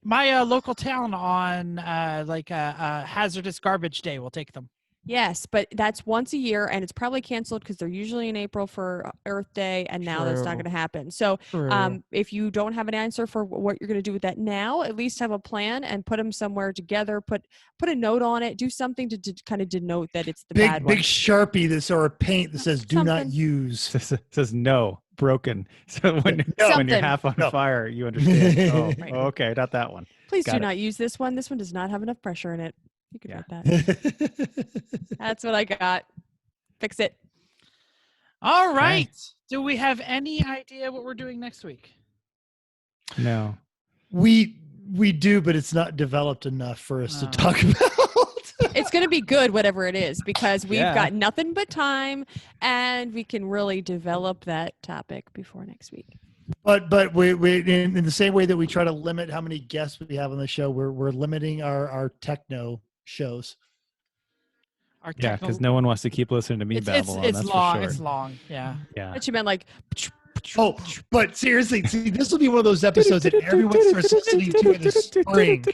My local town on hazardous garbage day will take them. Yes, but that's once a year, and it's probably canceled because they're usually in April for Earth Day, and now that's not going to happen. So if you don't have an answer for what you're going to do with that now, at least have a plan and put them somewhere together. Put a note on it. Do something to kind of denote that it's the bad one. Big Sharpie or paint that says "Do not use." It says no. Broken. So when you're half on fire, you understand. Okay, not that one. Please do not use this one. This one does not have enough pressure in it. You could write that. That's what I got. Fix it. All right. Okay. Do we have any idea what we're doing next week? No. We do, but it's not developed enough for us to talk about. It's going to be good, whatever it is, because we've got nothing but time, and we can really develop that topic before next week. But we in the same way that we try to limit how many guests we have on the show, we're limiting our techno shows. Yeah, because no one wants to keep listening to me babble on. It's long. For sure. It's long. Yeah. But you meant like. Oh, but seriously, see, this will be one of those episodes that everyone starts listening to in the spring.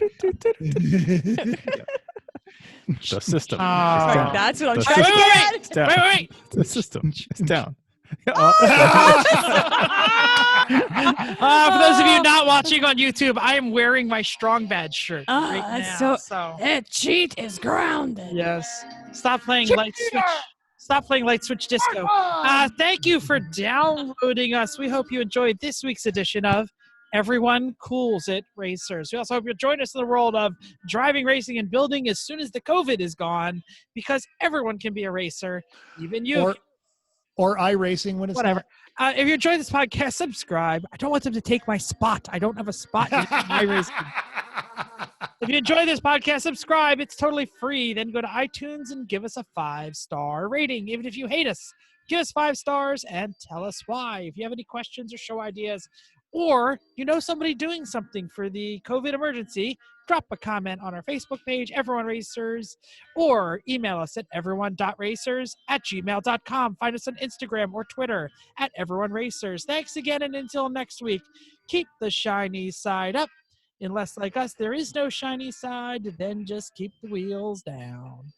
The system. That's what I'm trying to get. Wait. The system is down. For those of you not watching on YouTube, I am wearing my Strong Badge shirt right now. So that cheat is grounded. Yes. Stop playing Light Switch. Stop playing Light Switch Disco. Thank you for downloading us. We hope you enjoyed this week's edition of Everyone Cools It Racers. We also hope you'll join us in the world of driving, racing, and building as soon as the COVID is gone, because everyone can be a racer, even you. Or iRacing when it's whatever. If you enjoy this podcast, subscribe. I don't want them to take my spot. I don't have a spot in iRacing. If you enjoy this podcast, subscribe. It's totally free. Then go to iTunes and give us a 5-star rating. Even if you hate us, give us 5 stars and tell us why. If you have any questions or show ideas, or you know somebody doing something for the COVID emergency, drop a comment on our Facebook page, Everyone Racers, or email us at everyone.racers@gmail.com. Find us on Instagram or Twitter at Everyone Racers. Thanks again, and until next week, keep the shiny side up. Unless, like us, there is no shiny side, then just keep the wheels down.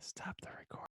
Stop the recording.